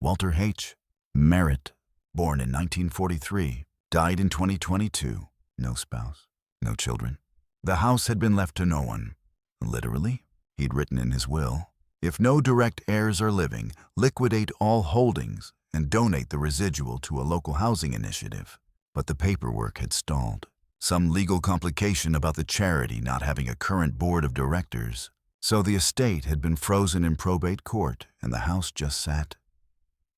Walter H. Merritt, born in 1943, died in 2022. No spouse, no children. The house had been left to no one. Literally, he'd written in his will, "If no direct heirs are living, liquidate all holdings and donate the residual to a local housing initiative." But the paperwork had stalled. Some legal complication about the charity not having a current board of directors. So the estate had been frozen in probate court, and the house just sat,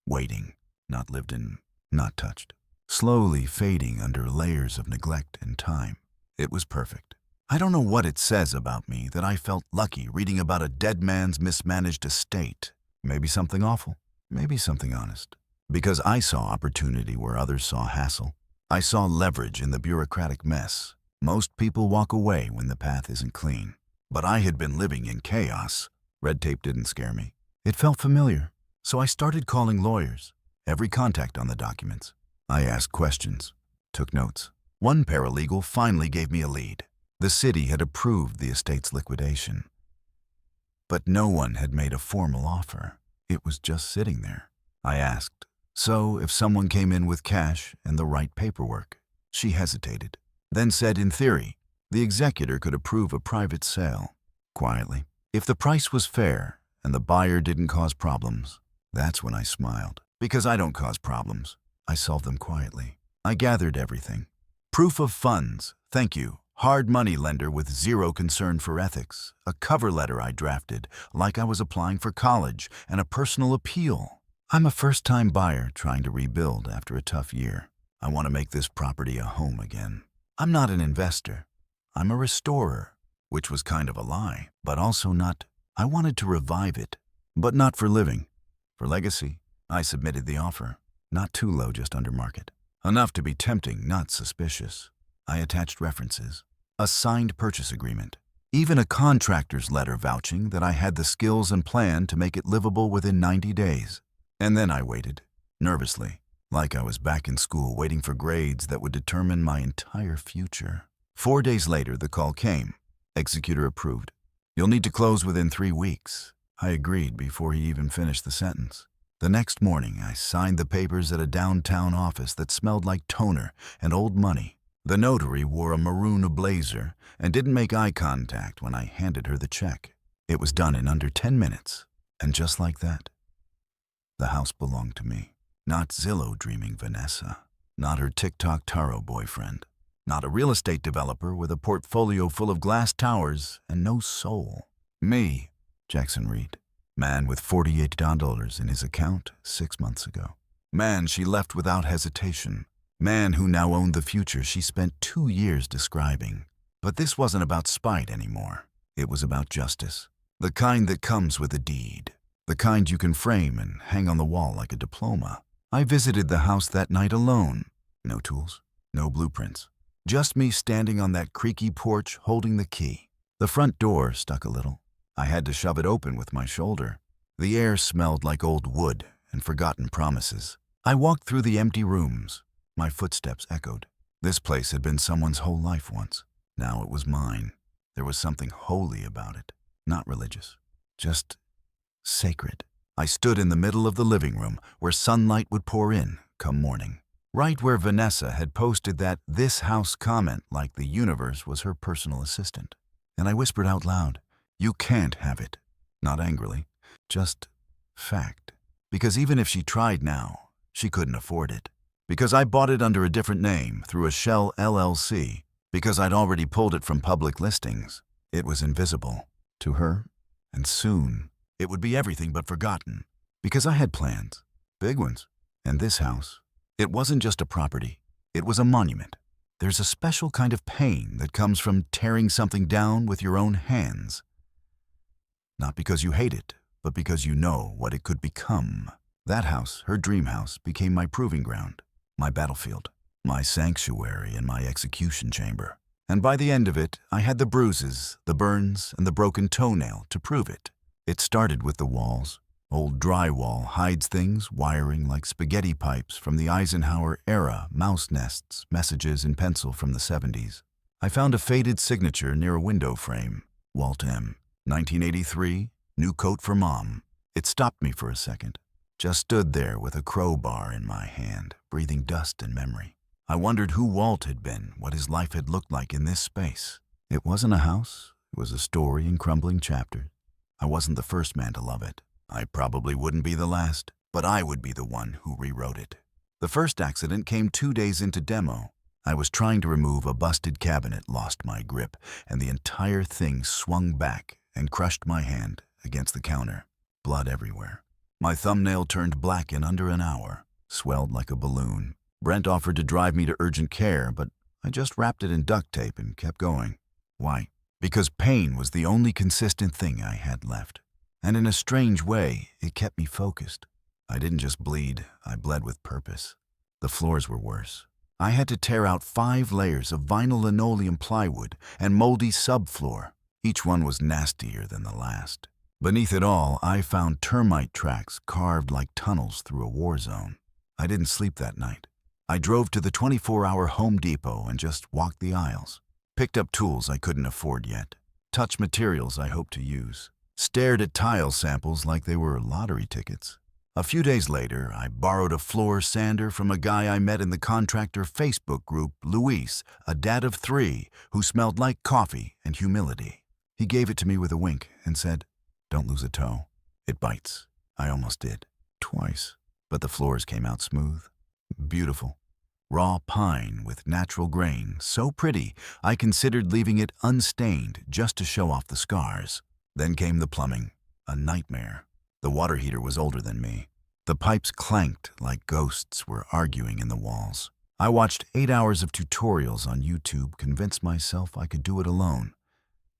waiting, not lived in, not touched, slowly fading under layers of neglect and time. It was perfect. I don't know what it says about me that I felt lucky reading about a dead man's mismanaged estate. Maybe something awful, maybe something honest. Because I saw opportunity where others saw hassle. I saw leverage in the bureaucratic mess. Most people walk away when the path isn't clean. But I had been living in chaos. Red tape didn't scare me. It felt familiar. So I started calling lawyers. Every contact on the documents. I asked questions, took notes. One paralegal finally gave me a lead. The city had approved the estate's liquidation. But no one had made a formal offer. It was just sitting there. I asked, "So if someone came in with cash and the right paperwork?" She hesitated, then said, "In theory, the executor could approve a private sale." Quietly. If the price was fair and the buyer didn't cause problems, that's when I smiled. Because I don't cause problems. I solve them quietly. I gathered everything. Proof of funds, thank you. Hard money lender with zero concern for ethics. A cover letter I drafted, like I was applying for college, and a personal appeal. I'm a first-time buyer trying to rebuild after a tough year. I want to make this property a home again. I'm not an investor. I'm a restorer, which was kind of a lie, but also not. I wanted to revive it, but not for living. For legacy, I submitted the offer. Not too low, just under market. Enough to be tempting, not suspicious. I attached references, a signed purchase agreement, even a contractor's letter vouching that I had the skills and plan to make it livable within 90 days. And then I waited, nervously, like I was back in school waiting for grades that would determine my entire future. 4 days later, the call came. Executor approved. You'll need to close within 3 weeks. I agreed before he even finished the sentence. The next morning, I signed the papers at a downtown office that smelled like toner and old money. The notary wore a maroon blazer and didn't make eye contact when I handed her the check. It was done in under 10 minutes, and just like that, the house belonged to me. Not Zillow-dreaming Vanessa, not her TikTok Taro boyfriend, not a real estate developer with a portfolio full of glass towers and no soul. Me, Jackson Reid, man with $48 in his account 6 months ago. Man she left without hesitation. Man who now owned the future she spent 2 years describing. But this wasn't about spite anymore. It was about justice. The kind that comes with a deed. The kind you can frame and hang on the wall like a diploma. I visited the house that night alone. No tools, no blueprints. Just me standing on that creaky porch holding the key. The front door stuck a little. I had to shove it open with my shoulder. The air smelled like old wood and forgotten promises. I walked through the empty rooms. My footsteps echoed. This place had been someone's whole life once. Now it was mine. There was something holy about it. Not religious, just sacred. I stood in the middle of the living room where sunlight would pour in come morning. Right where Vanessa had posted that "this house" comment like the universe was her personal assistant. And I whispered out loud, "You can't have it." Not angrily, just fact. Because even if she tried now, she couldn't afford it. Because I bought it under a different name through a shell LLC. Because I'd already pulled it from public listings. It was invisible to her, and soon it would be everything but forgotten. Because I had plans, big ones. And this house, it wasn't just a property. It was a monument. There's a special kind of pain that comes from tearing something down with your own hands. Not because you hate it, but because you know what it could become. That house, her dream house, became my proving ground, my battlefield, my sanctuary and my execution chamber. And by the end of it, I had the bruises, the burns, and the broken toenail to prove it. It started with the walls. Old drywall hides things, wiring like spaghetti pipes from the Eisenhower-era mouse nests, messages in pencil from the 70s. I found a faded signature near a window frame. Walt M. 1983, new coat for Mom. It stopped me for a second. Just stood there with a crowbar in my hand, breathing dust and memory. I wondered who Walt had been, what his life had looked like in this space. It wasn't a house. It was a story in crumbling chapters. I wasn't the first man to love it. I probably wouldn't be the last, but I would be the one who rewrote it. The first accident came 2 days into demo. I was trying to remove a busted cabinet, lost my grip, and the entire thing swung back and crushed my hand against the counter. Blood everywhere. My thumbnail turned black in under an hour, swelled like a balloon. Brent offered to drive me to urgent care, but I just wrapped it in duct tape and kept going. Why? Because pain was the only consistent thing I had left. And in a strange way, it kept me focused. I didn't just bleed, I bled with purpose. The floors were worse. I had to tear out 5 layers of vinyl linoleum plywood and moldy subfloor. Each one was nastier than the last. Beneath it all, I found termite tracks carved like tunnels through a war zone. I didn't sleep that night. I drove to the 24-hour Home Depot and just walked the aisles. Picked up tools I couldn't afford yet. Touched materials I hoped to use. Stared at tile samples like they were lottery tickets. A few days later, I borrowed a floor sander from a guy I met in the contractor Facebook group, Luis, a dad of 3, who smelled like coffee and humility. He gave it to me with a wink and said, "Don't lose a toe. It bites." I almost did. Twice. But the floors came out smooth. Beautiful. Raw pine with natural grain, so pretty I considered leaving it unstained just to show off the scars. Then came the plumbing, a nightmare. The water heater was older than me. The pipes clanked like ghosts were arguing in the walls. I watched 8 hours of tutorials on YouTube, convinced myself I could do it alone,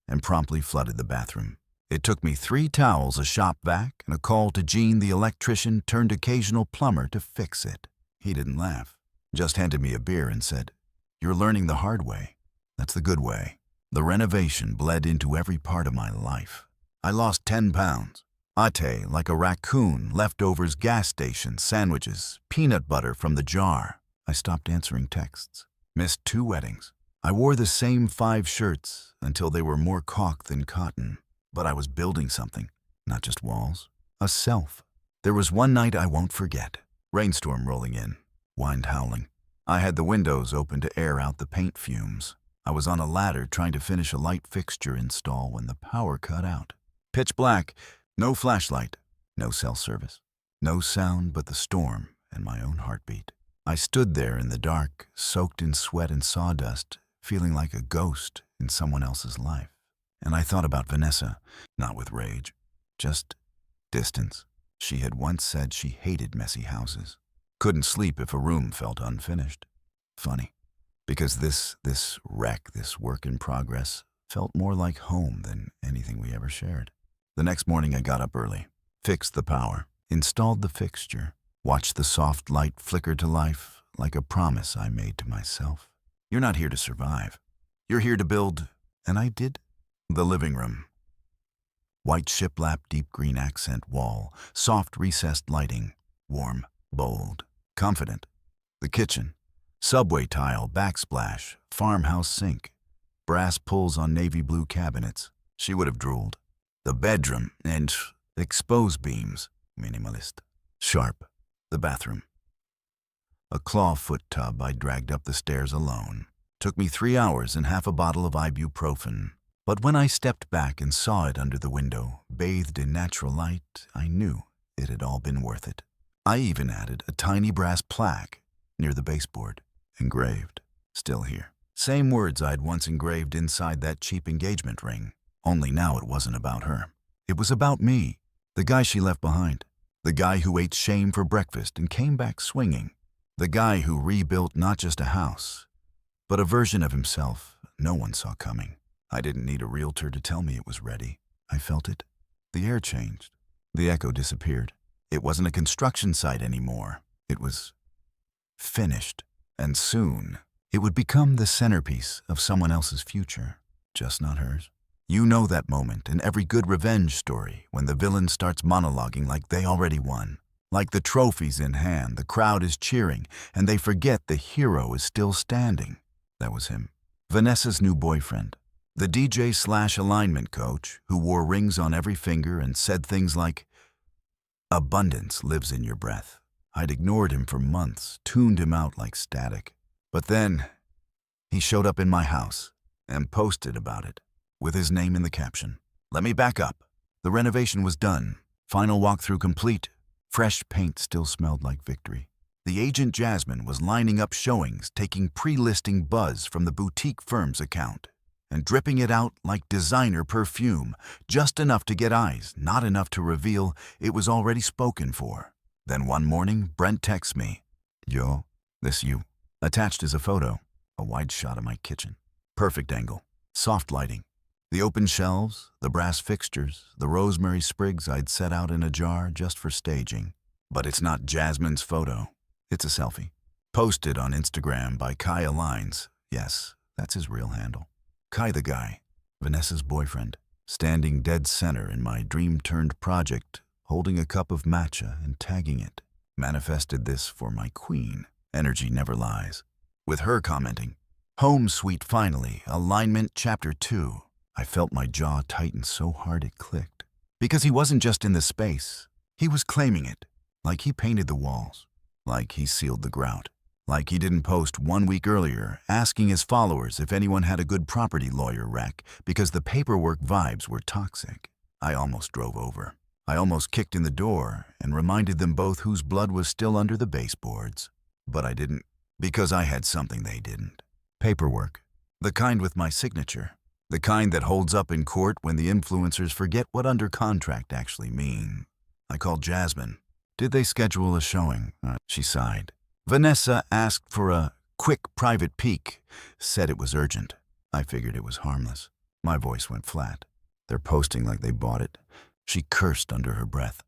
and promptly flooded the bathroom. It took me 3 towels, a shop vac, and a call to Gene the electrician turned occasional plumber to fix it. He didn't laugh, just handed me a beer and said, "You're learning the hard way. That's the good way." The renovation bled into every part of my life. I lost 10 pounds. Ate like a raccoon, leftovers, gas station, sandwiches, peanut butter from the jar. I stopped answering texts. Missed 2 weddings. I wore the same 5 shirts until they were more caulk than cotton. But I was building something, not just walls. A self. There was one night I won't forget. Rainstorm rolling in, wind howling. I had the windows open to air out the paint fumes. I was on a ladder trying to finish a light fixture install when the power cut out. Pitch black, no flashlight, no cell service. No sound but the storm and my own heartbeat. I stood there in the dark, soaked in sweat and sawdust, feeling like a ghost in someone else's life. And I thought about Vanessa, not with rage, just distance. She had once said she hated messy houses. Couldn't sleep if a room felt unfinished. Funny, because this wreck, this work in progress, felt more like home than anything we ever shared. The next morning I got up early, fixed the power, installed the fixture, watched the soft light flicker to life like a promise I made to myself. You're not here to survive. You're here to build, and I did. The living room. White shiplap, deep green accent wall, soft recessed lighting, warm, bold, confident. The kitchen. Subway tile, backsplash, farmhouse sink, brass pulls on navy blue cabinets. She would have drooled. The bedroom and exposed beams, minimalist, sharp. The bathroom. A clawfoot tub I dragged up the stairs alone. Took me 3 hours and half a bottle of ibuprofen. But when I stepped back and saw it under the window, bathed in natural light, I knew it had all been worth it. I even added a tiny brass plaque near the baseboard. Engraved, still here. Same words I'd once engraved inside that cheap engagement ring. Only now it wasn't about her. It was about me, the guy she left behind. The guy who ate shame for breakfast and came back swinging. The guy who rebuilt not just a house, but a version of himself no one saw coming. I didn't need a realtor to tell me it was ready. I felt it. The air changed. The echo disappeared. It wasn't a construction site anymore. It was finished. And soon, it would become the centerpiece of someone else's future, just not hers. You know that moment in every good revenge story when the villain starts monologuing like they already won. Like the trophies in hand, the crowd is cheering, and they forget the hero is still standing. That was him. Vanessa's new boyfriend. The DJ/alignment coach who wore rings on every finger and said things like, "Abundance lives in your breath." I'd ignored him for months, tuned him out like static. But then, he showed up in my house and posted about it, with his name in the caption. Let me back up. The renovation was done. Final walkthrough complete. Fresh paint still smelled like victory. The agent Jasmine was lining up showings, taking pre-listing buzz from the boutique firm's account, and dripping it out like designer perfume, just enough to get eyes, not enough to reveal it was already spoken for. Then one morning, Brent texts me. Yo, this you. Attached is a photo, a wide shot of my kitchen. Perfect angle, soft lighting. The open shelves, the brass fixtures, the rosemary sprigs I'd set out in a jar just for staging. But it's not Jasmine's photo. It's a selfie. Posted on Instagram by Kai Aligns. Yes, that's his real handle. Kai the guy, Vanessa's boyfriend, standing dead center in my dream-turned project, holding a cup of matcha and tagging it. Manifested this for my queen. Energy never lies. With her commenting, "Home sweet finally, alignment chapter 2. I felt my jaw tighten so hard it clicked. Because he wasn't just in the space. He was claiming it. Like he painted the walls. Like he sealed the grout. Like he didn't post 1 week earlier asking his followers if anyone had a good property lawyer rec because the paperwork vibes were toxic. I almost drove over. I almost kicked in the door and reminded them both whose blood was still under the baseboards. But I didn't, because I had something they didn't. Paperwork. The kind with my signature. The kind that holds up in court when the influencers forget what under contract actually mean. I called Jasmine. Did they schedule a showing? She sighed. Vanessa asked for a quick private peek, said it was urgent. I figured it was harmless. My voice went flat. They're posting like they bought it. She cursed under her breath.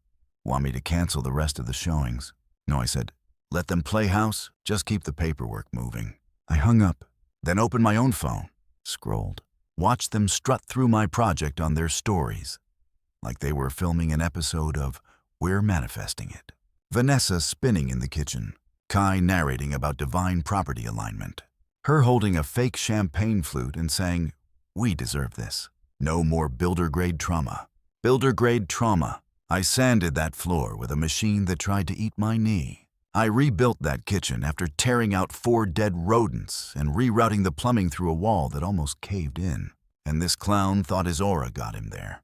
Want me to cancel the rest of the showings? No, I said. Let them play house, just keep the paperwork moving. I hung up, then opened my own phone, scrolled, watched them strut through my project on their stories. like they were filming an episode of We're Manifesting It. Vanessa spinning in the kitchen, Kai narrating about divine property alignment, her holding a fake champagne flute and saying, "We deserve this. No more builder-grade trauma." Builder-grade trauma. I sanded that floor with a machine that tried to eat my knee. I rebuilt that kitchen after tearing out 4 dead rodents and rerouting the plumbing through a wall that almost caved in. And this clown thought his aura got him there.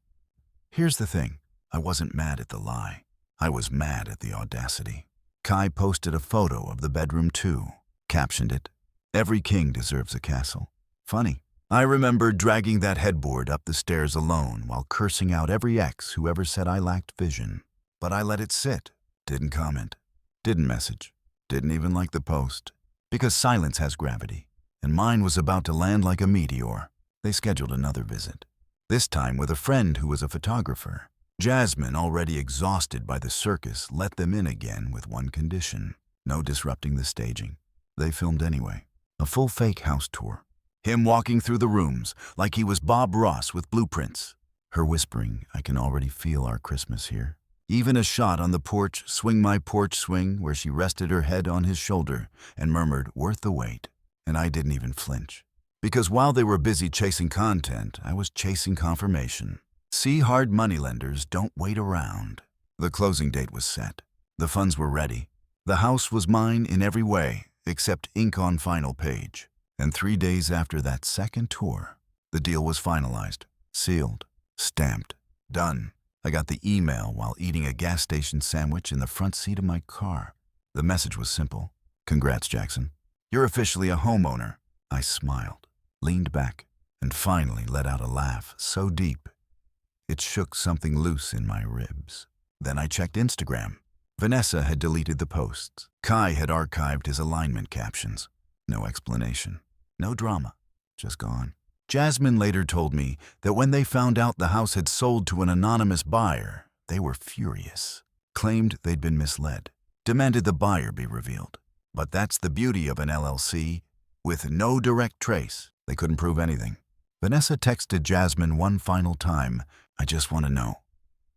Here's the thing. I wasn't mad at the lie. I was mad at the audacity. Kai posted a photo of the bedroom too, captioned it, "Every king deserves a castle." Funny. I remember dragging that headboard up the stairs alone while cursing out every ex who ever said I lacked vision. But I let it sit, didn't comment, didn't message, didn't even like the post, because silence has gravity, and mine was about to land like a meteor. They scheduled another visit, this time with a friend who was a photographer. Jasmine, already exhausted by the circus, let them in again with one condition: no disrupting the staging. They filmed anyway. A full fake house tour. Him walking through the rooms like he was Bob Ross with blueprints. Her whispering, "I can already feel our Christmas here." Even a shot on the porch, swing my porch swing, where she rested her head on his shoulder and murmured, "Worth the wait." And I didn't even flinch. Because while they were busy chasing content, I was chasing confirmation. See, hard moneylenders don't wait around. The closing date was set. The funds were ready. The house was mine in every way, except ink on final page. And 3 days after that second tour, the deal was finalized, sealed, stamped, done. I got the email while eating a gas station sandwich in the front seat of my car. The message was simple. "Congrats, Jackson. You're officially a homeowner." I smiled, leaned back, and finally let out a laugh so deep it shook something loose in my ribs. Then I checked Instagram. Vanessa had deleted the posts. Kai had archived his alignment captions. No explanation. No drama. Just gone. Jasmine later told me that when they found out the house had sold to an anonymous buyer, they were furious. Claimed they'd been misled. Demanded the buyer be revealed. But that's the beauty of an LLC. With no direct trace, they couldn't prove anything. Vanessa texted Jasmine one final time, "I just want to know.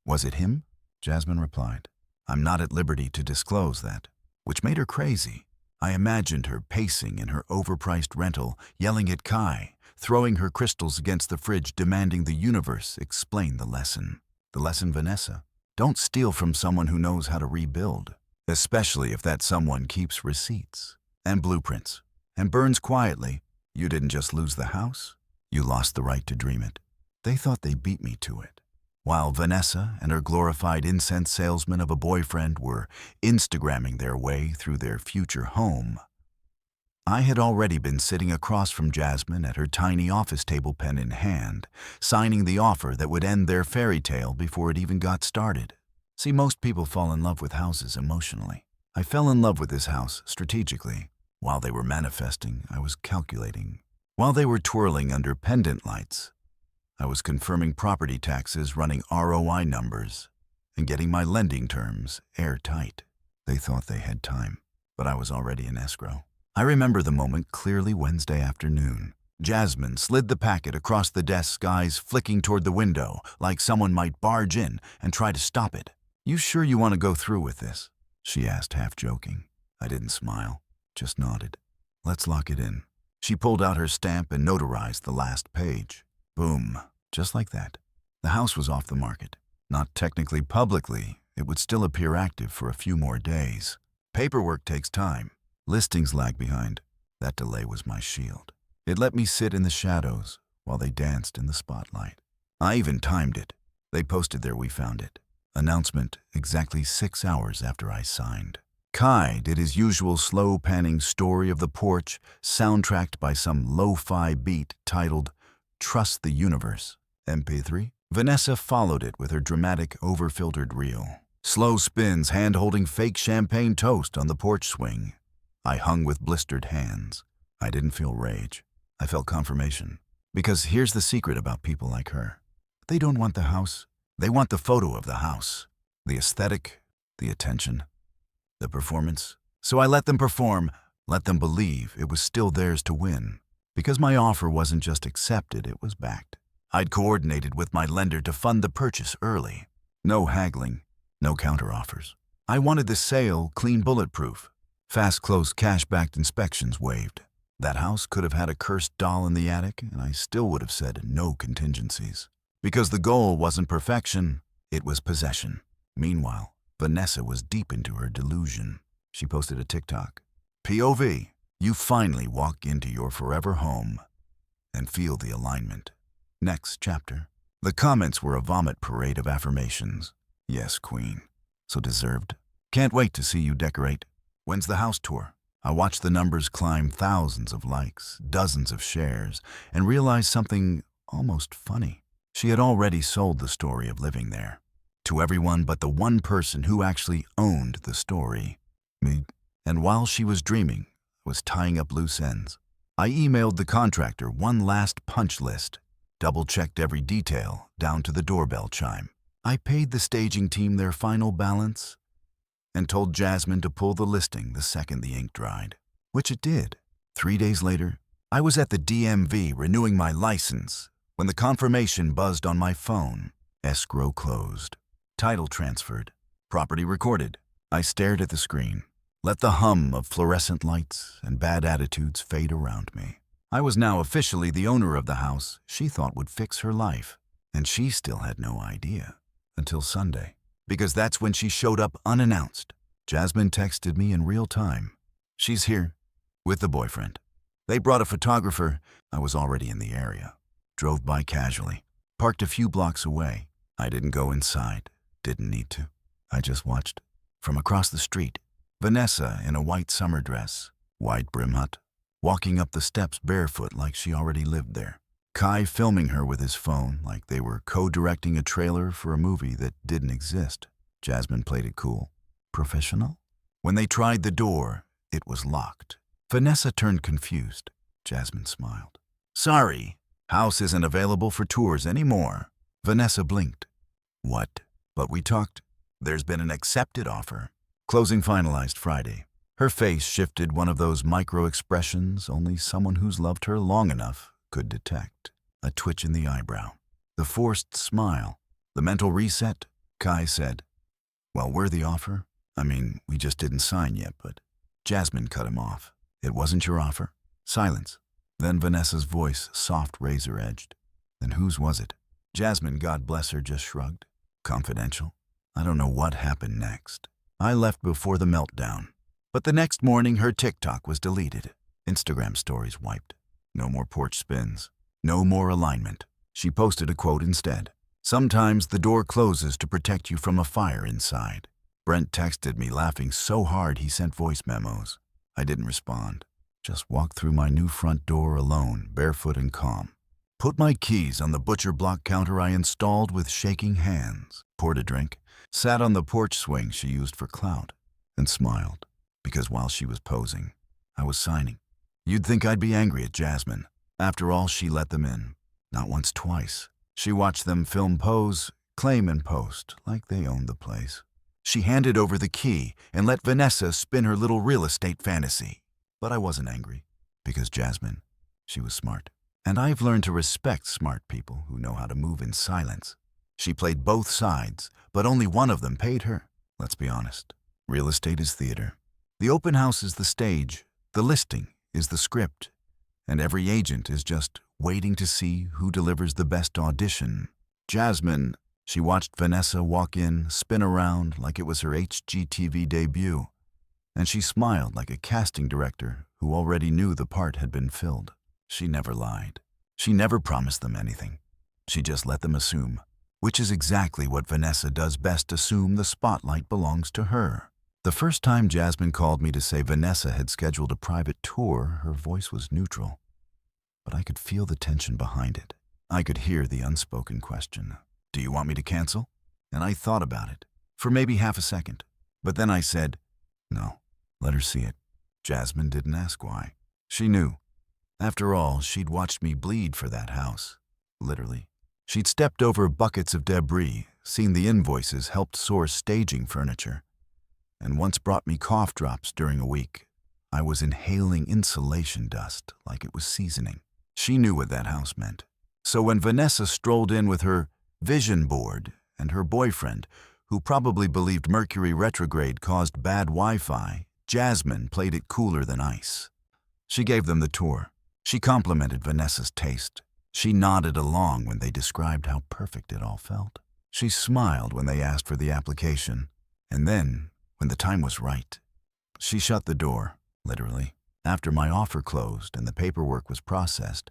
Was it him?" Jasmine replied, "I'm not at liberty to disclose that," which made her crazy. I imagined her pacing in her overpriced rental, yelling at Kai, throwing her crystals against the fridge, demanding the universe explain the lesson. The lesson, Vanessa: don't steal from someone who knows how to rebuild, especially if that someone keeps receipts and blueprints and burns quietly. You didn't just lose the house, you lost the right to dream it. They thought they beat me to it. While Vanessa and her glorified incense salesman of a boyfriend were Instagramming their way through their future home, I had already been sitting across from Jasmine at her tiny office table, pen in hand, signing the offer that would end their fairy tale before it even got started. See, most people fall in love with houses emotionally. I fell in love with this house strategically. While they were manifesting, I was calculating. While they were twirling under pendant lights, I was confirming property taxes, running ROI numbers, and getting my lending terms airtight. They thought they had time, but I was already in escrow. I remember the moment clearly. Wednesday afternoon. Jasmine slid the packet across the desk, eyes flicking toward the window, like someone might barge in and try to stop it. "You sure you want to go through with this?" she asked, half joking. I didn't smile, just nodded. "Let's lock it in." She pulled out her stamp and notarized the last page. Boom. Just like that. The house was off the market. Not technically publicly, it would still appear active for a few more days. Paperwork takes time. Listings lag behind. That delay was my shield. It let me sit in the shadows while they danced in the spotlight. I even timed it. They posted their "We found it" announcement exactly 6 hours after I signed. Kai did his usual slow panning story of the porch, soundtracked by some lo-fi beat titled "Trust the Universe." MP3. Vanessa followed it with her dramatic, over-filtered reel. Slow spins, hand-holding fake champagne toast on the porch swing. I hung with blistered hands. I didn't feel rage. I felt confirmation. Because here's the secret about people like her. They don't want the house. They want the photo of the house. The aesthetic, the attention, the performance. So I let them perform, let them believe it was still theirs to win. Because my offer wasn't just accepted, it was backed. I'd coordinated with my lender to fund the purchase early. No haggling, no counteroffers. I wanted the sale clean bulletproof. Fast close cash-backed inspections waived. That house could have had a cursed doll in the attic, and I still would have said no contingencies. Because the goal wasn't perfection, it was possession. Meanwhile, Vanessa was deep into her delusion. She posted a TikTok. POV, you finally walk into your forever home and feel the alignment. Next chapter. The comments were a vomit parade of affirmations. Yes, queen. So deserved. Can't wait to see you decorate. When's the house tour? I watched the numbers climb, thousands of likes, dozens of shares, and realized something almost funny. She had already sold the story of living there. To everyone but the one person who actually owned the story. Me. And while she was dreaming, I was tying up loose ends. I emailed the contractor one last punch list, double-checked every detail down to the doorbell chime. I paid the staging team their final balance and told Jasmine to pull the listing the second the ink dried, which it did. 3 days later, I was at the DMV renewing my license when the confirmation buzzed on my phone. Escrow closed. Title transferred. Property recorded. I stared at the screen, let the hum of fluorescent lights and bad attitudes fade around me. I was now officially the owner of the house she thought would fix her life, and she still had no idea. Until Sunday, because that's when she showed up unannounced. Jasmine texted me in real time. She's here, with the boyfriend. They brought a photographer. I was already in the area. Drove by casually, parked a few blocks away. I didn't go inside, didn't need to. I just watched. From across the street, Vanessa in a white summer dress, wide brim hut, walking up the steps barefoot like she already lived there. Kai filming her with his phone like they were co-directing a trailer for a movie that didn't exist. Jasmine played it cool. Professional? When they tried the door, it was locked. Vanessa turned confused. Jasmine smiled. Sorry, house isn't available for tours anymore. Vanessa blinked. What? But we talked. There's been an accepted offer. Closing finalized Friday. Her face shifted one of those micro-expressions only someone who's loved her long enough could detect. A twitch in the eyebrow. The forced smile. The mental reset. Kai said, well, we're the offer. I mean, we just didn't sign yet, but... Jasmine cut him off. It wasn't your offer? Silence. Then Vanessa's voice, soft razor-edged. Then whose was it? Jasmine, God bless her, just shrugged. Confidential. I don't know what happened next. I left before the meltdown. But the next morning, her TikTok was deleted. Instagram stories wiped. No more porch spins. No more alignment. She posted a quote instead. Sometimes the door closes to protect you from a fire inside. Brent texted me, laughing so hard he sent voice memos. I didn't respond. Just walked through my new front door alone, barefoot and calm. Put my keys on the butcher block counter I installed with shaking hands. Poured a drink. Sat on the porch swing she used for clout. And smiled. Because while she was posing, I was signing. You'd think I'd be angry at Jasmine. After all, she let them in. Not once, twice. She watched them film pose, claim and post, like they owned the place. She handed over the key and let Vanessa spin her little real estate fantasy. But I wasn't angry, because Jasmine, she was smart. And I've learned to respect smart people who know how to move in silence. She played both sides, but only one of them paid her. Let's be honest. Real estate is theater. The open house is the stage. The listing is the script, and every agent is just waiting to see who delivers the best audition. Jasmine, she watched Vanessa walk in, spin around like it was her HGTV debut, and she smiled like a casting director who already knew the part had been filled. She never lied. She never promised them anything. She just let them assume, which is exactly what Vanessa does best, assume the spotlight belongs to her. The first time Jasmine called me to say Vanessa had scheduled a private tour, her voice was neutral. But I could feel the tension behind it. I could hear the unspoken question. Do you want me to cancel? And I thought about it, for maybe half a second. But then I said, no, let her see it. Jasmine didn't ask why. She knew. After all, she'd watched me bleed for that house. Literally. She'd stepped over buckets of debris, seen the invoices, helped source staging furniture, and once brought me cough drops during a week. I was inhaling insulation dust like it was seasoning. She knew what that house meant. So when Vanessa strolled in with her vision board and her boyfriend, who probably believed Mercury retrograde caused bad Wi-Fi, Jasmine played it cooler than ice. She gave them the tour. She complimented Vanessa's taste. She nodded along when they described how perfect it all felt. She smiled when they asked for the application. And then, when the time was right, she shut the door, literally. After my offer closed and the paperwork was processed,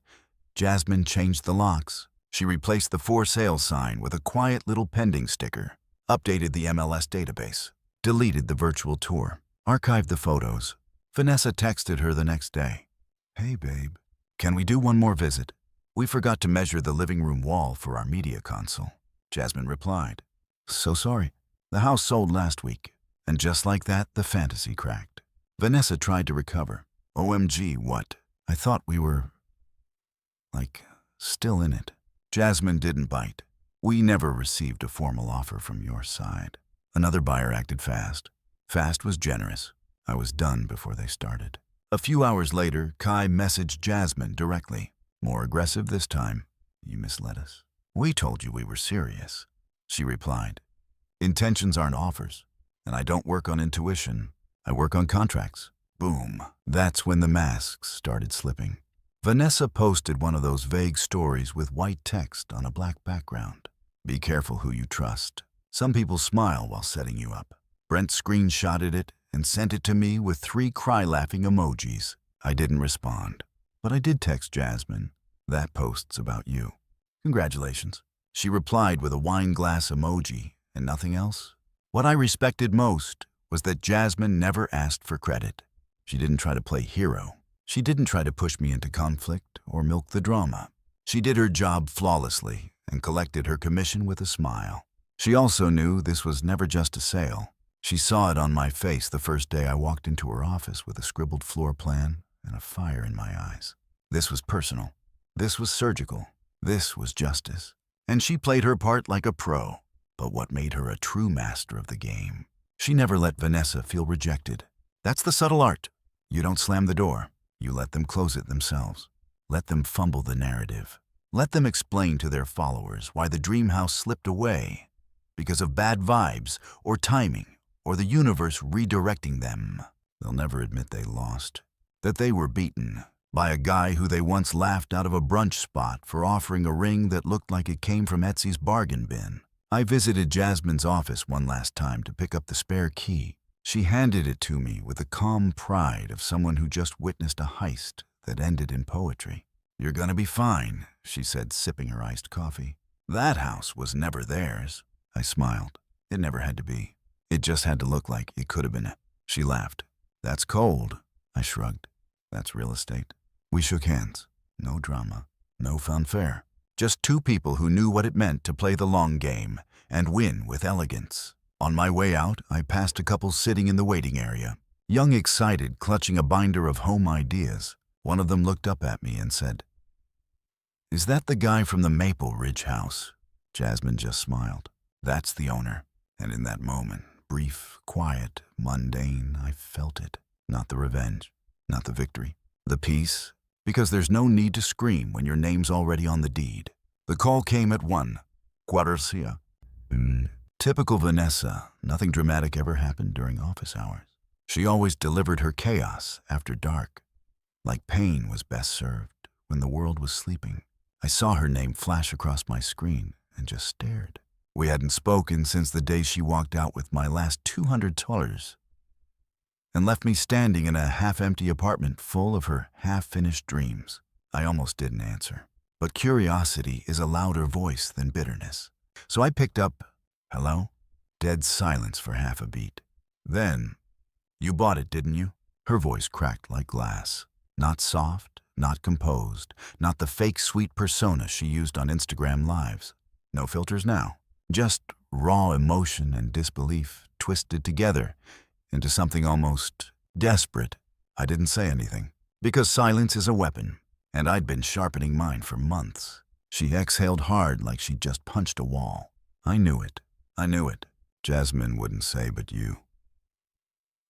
Jasmine changed the locks. She replaced the for sale sign with a quiet little pending sticker, updated the MLS database, deleted the virtual tour, archived the photos. Vanessa texted her the next day. "Hey babe, can we do one more visit? We forgot to measure the living room wall for our media console." Jasmine replied, "So sorry. The house sold last week." And just like that, the fantasy cracked. Vanessa tried to recover. "OMG, what? I thought we were, still in it." Jasmine didn't bite. "We never received a formal offer from your side." Another buyer acted fast. Fast was generous. I was done before they started. A few hours later, Kai messaged Jasmine directly. More aggressive this time. "You misled us. We told you we were serious." She replied, "Intentions aren't offers, and I don't work on intuition. I work on contracts." Boom. That's when the masks started slipping. Vanessa posted one of those vague stories with white text on a black background. "Be careful who you trust. Some people smile while setting you up." Brent screenshotted it and sent it to me with 3 cry-laughing emojis. I didn't respond, but I did text Jasmine, "That post's about you. Congratulations." She replied with a wine glass emoji and nothing else. What I respected most was that Jasmine never asked for credit. She didn't try to play hero. She didn't try to push me into conflict or milk the drama. She did her job flawlessly and collected her commission with a smile. She also knew this was never just a sale. She saw it on my face the first day I walked into her office with a scribbled floor plan and a fire in my eyes. This was personal. This was surgical. This was justice. And she played her part like a pro. But what made her a true master of the game? She never let Vanessa feel rejected. That's the subtle art. You don't slam the door. You let them close it themselves. Let them fumble the narrative. Let them explain to their followers why the dream house slipped away because of bad vibes or timing or the universe redirecting them. They'll never admit they lost, that they were beaten by a guy who they once laughed out of a brunch spot for offering a ring that looked like it came from Etsy's bargain bin. I visited Jasmine's office one last time to pick up the spare key. She handed it to me with the calm pride of someone who just witnessed a heist that ended in poetry. "You're gonna be fine," she said, sipping her iced coffee. "That house was never theirs." I smiled. It never had to be. It just had to look like it could have been. She laughed. "That's cold." I shrugged. "That's real estate." We shook hands. No drama. No fanfare. Just 2 people who knew what it meant to play the long game and win with elegance. On my way out, I passed a couple sitting in the waiting area, young, excited, clutching a binder of home ideas. One of them looked up at me and said, "Is that the guy from the Maple Ridge house?" Jasmine just smiled. "That's the owner." And in that moment, brief, quiet, mundane, I felt it. Not the revenge, not the victory, the peace, because there's no need to scream when your name's already on the deed. The call came at 1. Cuarcia. Typical Vanessa, nothing dramatic ever happened during office hours. She always delivered her chaos after dark, like pain was best served when the world was sleeping. I saw her name flash across my screen and just stared. We hadn't spoken since the day she walked out with my last $200 and left me standing in a half-empty apartment full of her half-finished dreams. I almost didn't answer, but curiosity is a louder voice than bitterness. So I picked up, "Hello?" Dead silence for half a beat. Then, "You bought it, didn't you?" Her voice cracked like glass. Not soft, not composed, not the fake sweet persona she used on Instagram Lives. No filters now. Just raw emotion and disbelief twisted together into something almost desperate. I didn't say anything, because silence is a weapon, and I'd been sharpening mine for months. She exhaled hard like she'd just punched a wall. I knew it. I knew it. Jasmine wouldn't say, "But you."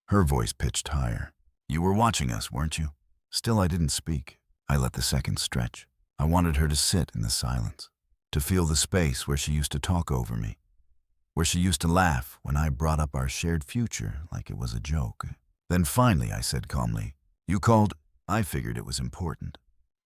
Her voice pitched higher. "You were watching us, weren't you?" Still, I didn't speak. I let the seconds stretch. I wanted her to sit in the silence, to feel the space where she used to talk over me, where she used to laugh when I brought up our shared future like it was a joke. Then finally I said calmly, "You called." I figured it was important.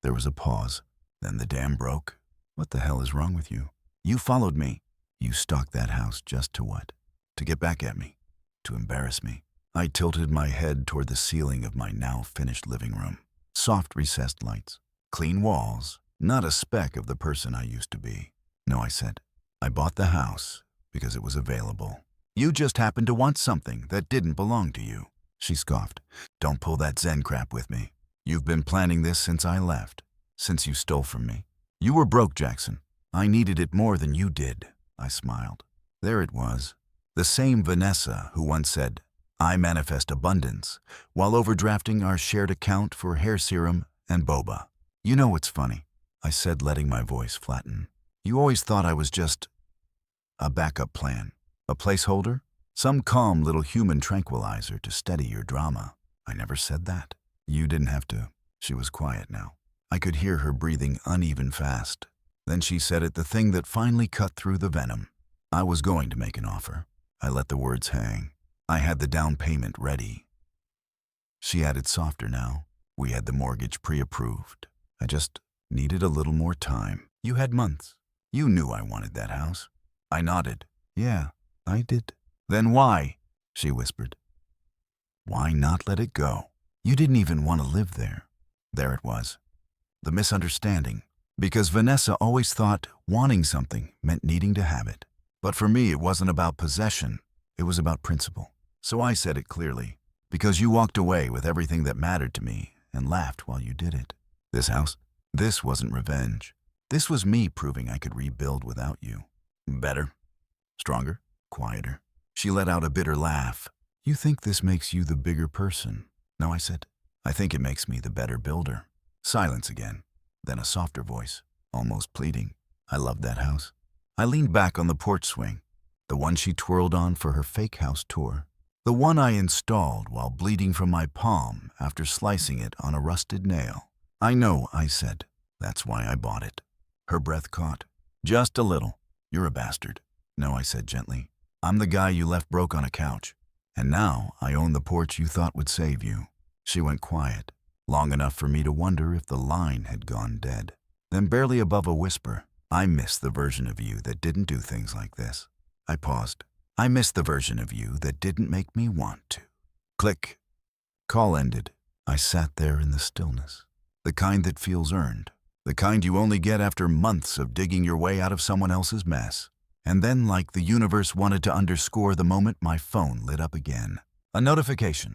There was a pause. Then the dam broke. "What the hell is wrong with you? You followed me. You stalked that house just to what? To get back at me? To embarrass me?" I tilted my head toward the ceiling of my now finished living room. Soft recessed lights, clean walls, not a speck of the person I used to be. "No," I said. "I bought the house because it was available. You just happened to want something that didn't belong to you." She scoffed. "Don't pull that Zen crap with me. You've been planning this since I left, since you stole from me. You were broke, Jackson. I needed it more than you did." I smiled. There it was. The same Vanessa who once said, "I manifest abundance," while overdrafting our shared account for hair serum and boba. "You know what's funny?" I said, letting my voice flatten. "You always thought I was just a backup plan, a placeholder, some calm little human tranquilizer to steady your drama." "I never said that." "You didn't have to." She was quiet now. I could hear her breathing uneven fast. Then she said it, the thing that finally cut through the venom. "I was going to make an offer." I let the words hang. "I had the down payment ready." She added softer now. "We had the mortgage pre-approved. I just needed a little more time. You had months. You knew I wanted that house." I nodded. "Yeah, I did." "Then why?" she whispered. "Why not let it go? You didn't even want to live there." There it was. The misunderstanding. Because Vanessa always thought wanting something meant needing to have it. But for me, it wasn't about possession. It was about principle. So I said it clearly. "Because you walked away with everything that mattered to me and laughed while you did it. This house, this wasn't revenge. This was me proving I could rebuild without you. Better, stronger, quieter." She let out a bitter laugh. "You think this makes you the bigger person?" "No," I said. "I think it makes me the better builder." Silence again. Then a softer voice, almost pleading. "I loved that house." I leaned back on the porch swing, the one she twirled on for her fake house tour, the one I installed while bleeding from my palm after slicing it on a rusted nail. "I know," I said. "That's why I bought it." Her breath caught. "Just a little. You're a bastard." "No," I said gently. "I'm the guy you left broke on a couch. And now I own the porch you thought would save you." She went quiet, long enough for me to wonder if the line had gone dead. Then barely above a whisper, "I miss the version of you that didn't do things like this." I paused. "I miss the version of you that didn't make me want to." Click. Call ended. I sat there in the stillness. The kind that feels earned. The kind you only get after months of digging your way out of someone else's mess. And then, like the universe wanted to underscore the moment, my phone lit up again. A notification.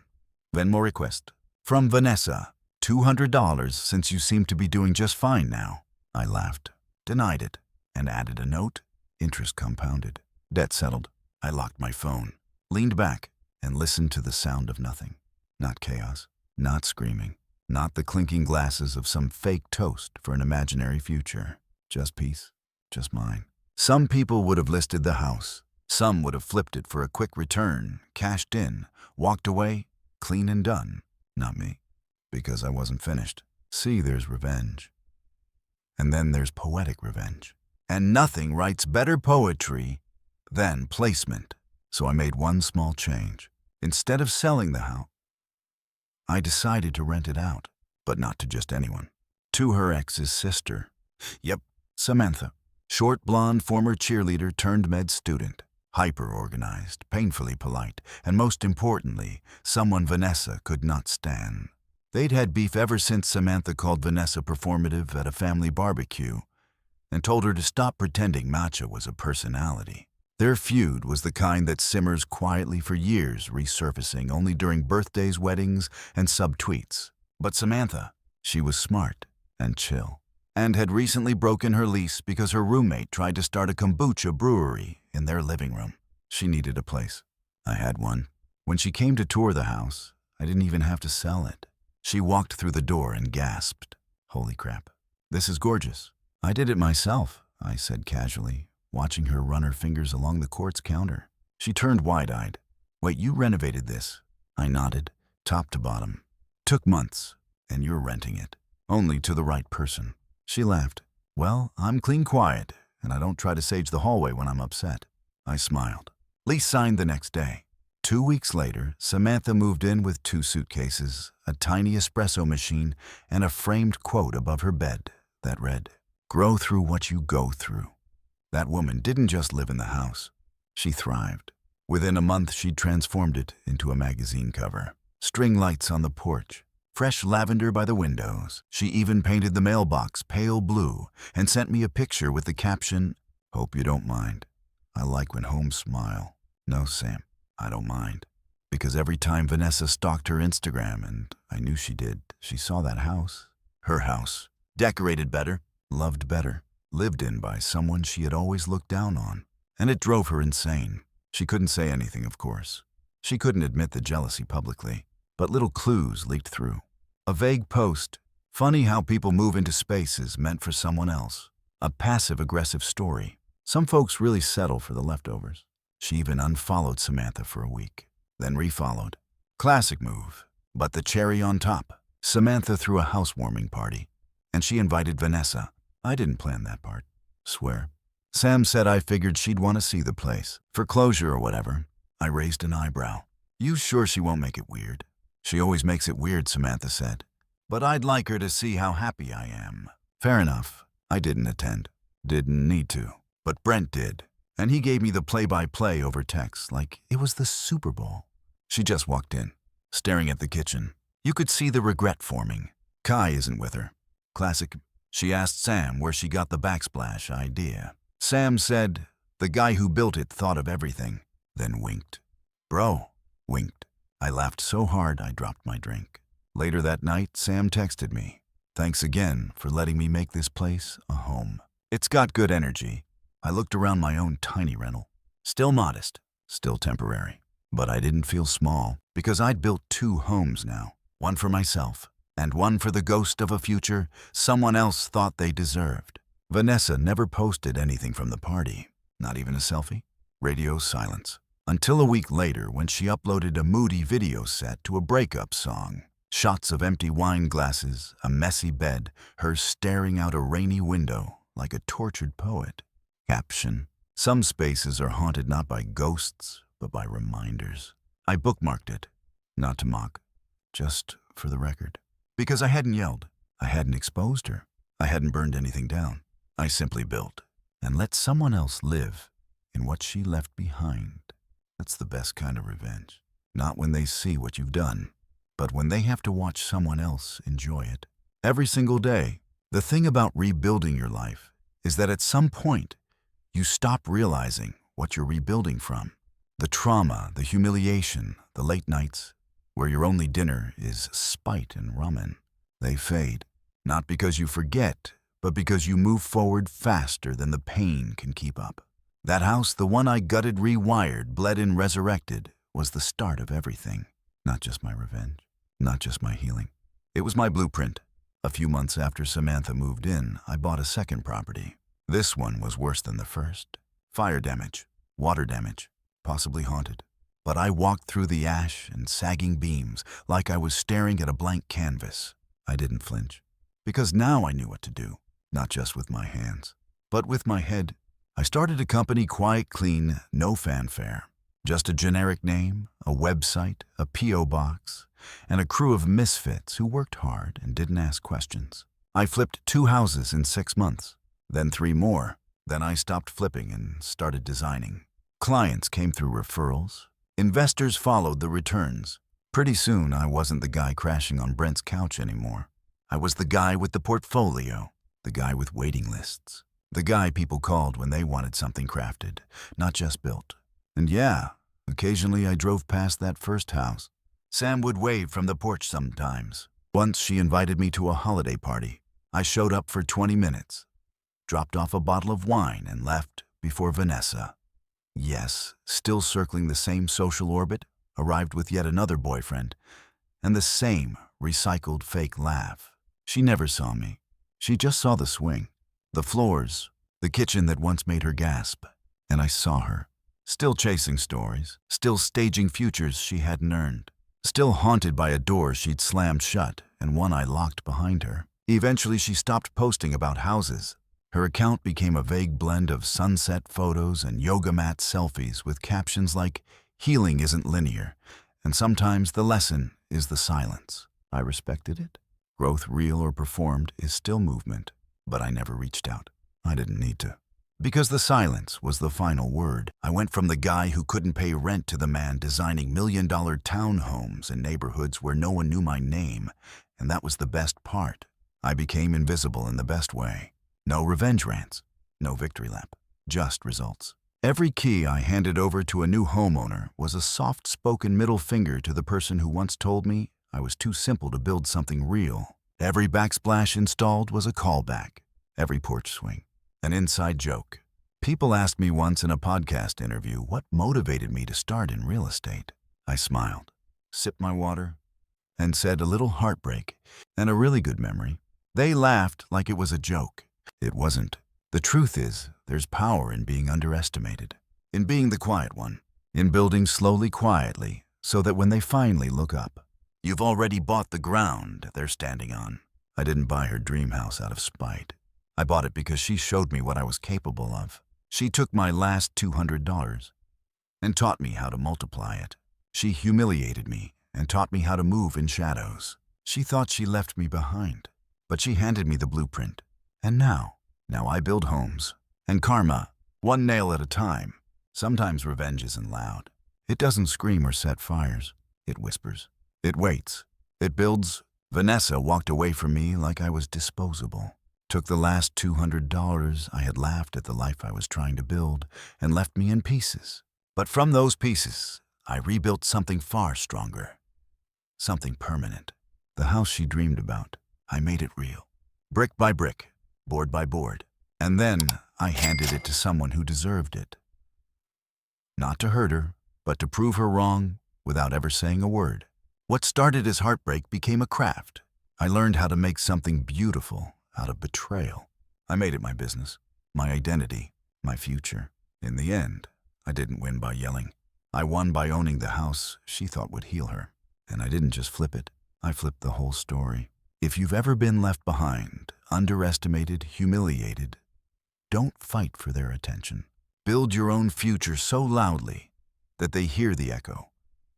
Venmo request. From Vanessa. $200 since you seem to be doing just fine now. I laughed, denied it, and added a note. Interest compounded. Debt settled. I locked my phone, leaned back, and listened to the sound of nothing. Not chaos, not screaming, not the clinking glasses of some fake toast for an imaginary future. Just peace, just mine. Some people would have listed the house. Some would have flipped it for a quick return, cashed in, walked away, clean and done. Not me, because I wasn't finished. See, there's revenge. And then there's poetic revenge. And nothing writes better poetry than placement. So I made one small change. Instead of selling the house, I decided to rent it out, but not to just anyone. To her ex's sister. Yep, Samantha. Short, blonde, former cheerleader turned med student. Hyper-organized, painfully polite, and most importantly, someone Vanessa could not stand. They'd had beef ever since Samantha called Vanessa performative at a family barbecue and told her to stop pretending matcha was a personality. Their feud was the kind that simmers quietly for years, resurfacing only during birthdays, weddings, and sub-tweets. But Samantha, she was smart and chill, and had recently broken her lease because her roommate tried to start a kombucha brewery in their living room. She needed a place. I had one. When she came to tour the house, I didn't even have to sell it. She walked through the door and gasped. "Holy crap, this is gorgeous." "I did it myself," I said casually, watching her run her fingers along the quartz counter. She turned wide-eyed. "Wait, you renovated this?" I nodded, top to bottom. "Took months, and you're renting it. Only to the right person." She laughed. Well, I'm clean quiet, and I don't try to sage the hallway when I'm upset. I smiled. Lease signed the next day. 2 weeks later, Samantha moved in with 2 suitcases, a tiny espresso machine, and a framed quote above her bed that read, "Grow through what you go through." That woman didn't just live in the house. She thrived. Within a month, she'd transformed it into a magazine cover. String lights on the porch, fresh lavender by the windows. She even painted the mailbox pale blue and sent me a picture with the caption, "Hope you don't mind. I like when homes smile." No, Sam, I don't mind. Because every time Vanessa stalked her Instagram, and I knew she did, she saw that house. Her house. Decorated better, loved better, lived in by someone she had always looked down on. And it drove her insane. She couldn't say anything, of course. She couldn't admit the jealousy publicly. But little clues leaked through. A vague post. Funny how people move into spaces meant for someone else. A passive-aggressive story. Some folks really settle for the leftovers. She even unfollowed Samantha for a week, then refollowed. Classic move. But the cherry on top. Samantha threw a housewarming party, and she invited Vanessa. I didn't plan that part. Swear. Sam said I figured she'd want to see the place. For closure or whatever. I raised an eyebrow. You sure she won't make it weird? She always makes it weird, Samantha said. But I'd like her to see how happy I am. Fair enough. I didn't attend. Didn't need to. But Brent did. And he gave me the play-by-play over text, like it was the Super Bowl. She just walked in, staring at the kitchen. You could see the regret forming. Kai isn't with her. Classic. She asked Sam where she got the backsplash idea. Sam said, the guy who built it thought of everything, then winked. Bro, winked. I laughed so hard I dropped my drink. Later that night, Sam texted me. Thanks again for letting me make this place a home. It's got good energy. I looked around my own tiny rental. Still modest, still temporary. But I didn't feel small because I'd built 2 homes now. One for myself and one for the ghost of a future someone else thought they deserved. Vanessa never posted anything from the party, not even a selfie. Radio silence. Until a week later when she uploaded a moody video set to a breakup song. Shots of empty wine glasses, a messy bed, her staring out a rainy window like a tortured poet. Caption. Some spaces are haunted not by ghosts, but by reminders. I bookmarked it. Not to mock, just for the record. Because I hadn't yelled. I hadn't exposed her. I hadn't burned anything down. I simply built and let someone else live in what she left behind. That's the best kind of revenge. Not when they see what you've done, but when they have to watch someone else enjoy it. Every single day. The thing about rebuilding your life is that at some point, you stop realizing what you're rebuilding from. The trauma, the humiliation, the late nights, where your only dinner is spite and ramen. They fade, not because you forget, but because you move forward faster than the pain can keep up. That house, the one I gutted, rewired, bled and resurrected, was the start of everything. Not just my revenge, not just my healing. It was my blueprint. A few months after Samantha moved in, I bought a second property. This one was worse than the first. Fire damage, water damage, possibly haunted. But I walked through the ash and sagging beams like I was staring at a blank canvas. I didn't flinch, because now I knew what to do, not just with my hands, but with my head. I started a company, quiet, clean, no fanfare. Just a generic name, a website, a P.O. box, and a crew of misfits who worked hard and didn't ask questions. I flipped 2 houses in 6 months, then 3 more. Then I stopped flipping and started designing. Clients came through referrals. Investors followed the returns. Pretty soon, I wasn't the guy crashing on Brent's couch anymore. I was the guy with the portfolio, the guy with waiting lists, the guy people called when they wanted something crafted, not just built. And yeah, occasionally I drove past that first house. Sam would wave from the porch sometimes. Once she invited me to a holiday party. I showed up for 20 minutes, dropped off a bottle of wine and left before Vanessa. Yes, still circling the same social orbit, arrived with yet another boyfriend, and the same recycled fake laugh. She never saw me. She just saw the swing, the floors, the kitchen that once made her gasp. And I saw her, still chasing stories, still staging futures she hadn't earned, still haunted by a door she'd slammed shut and one I locked behind her. Eventually, she stopped posting about houses. Her account became a vague blend of sunset photos and yoga mat selfies with captions like, "Healing isn't linear, and sometimes the lesson is the silence." I respected it. Growth, real or performed, is still movement, but I never reached out. I didn't need to. Because the silence was the final word. I went from the guy who couldn't pay rent to the man designing million-dollar townhomes in neighborhoods where no one knew my name, and that was the best part. I became invisible in the best way. No revenge rants, no victory lap, just results. Every key I handed over to a new homeowner was a soft-spoken middle finger to the person who once told me I was too simple to build something real. Every backsplash installed was a callback. Every porch swing, an inside joke. People asked me once in a podcast interview what motivated me to start in real estate. I smiled, sipped my water, and said a little heartbreak and a really good memory. They laughed like it was a joke. It wasn't. The truth is, there's power in being underestimated, in being the quiet one, in building slowly, quietly, so that when they finally look up, you've already bought the ground they're standing on. I didn't buy her dream house out of spite. I bought it because she showed me what I was capable of. She took my last $200 and taught me how to multiply it. She humiliated me and taught me how to move in shadows. She thought she left me behind, but she handed me the blueprint. And now I build homes. And karma, one nail at a time. Sometimes revenge isn't loud. It doesn't scream or set fires. It whispers. It waits. It builds. Vanessa walked away from me like I was disposable. Took the last $200 I had laughed at the life I was trying to build and left me in pieces. But from those pieces, I rebuilt something far stronger. Something permanent. The house she dreamed about. I made it real. Brick by brick, board by board. And then I handed it to someone who deserved it. Not to hurt her, but to prove her wrong without ever saying a word. What started as heartbreak became a craft. I learned how to make something beautiful out of betrayal. I made it my business, my identity, my future. In the end, I didn't win by yelling. I won by owning the house she thought would heal her. And I didn't just flip it. I flipped the whole story. If you've ever been left behind, underestimated, humiliated, don't fight for their attention. Build your own future so loudly that they hear the echo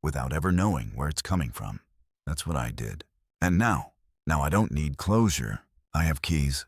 without ever knowing where it's coming from. That's what I did. And now I don't need closure. I have keys.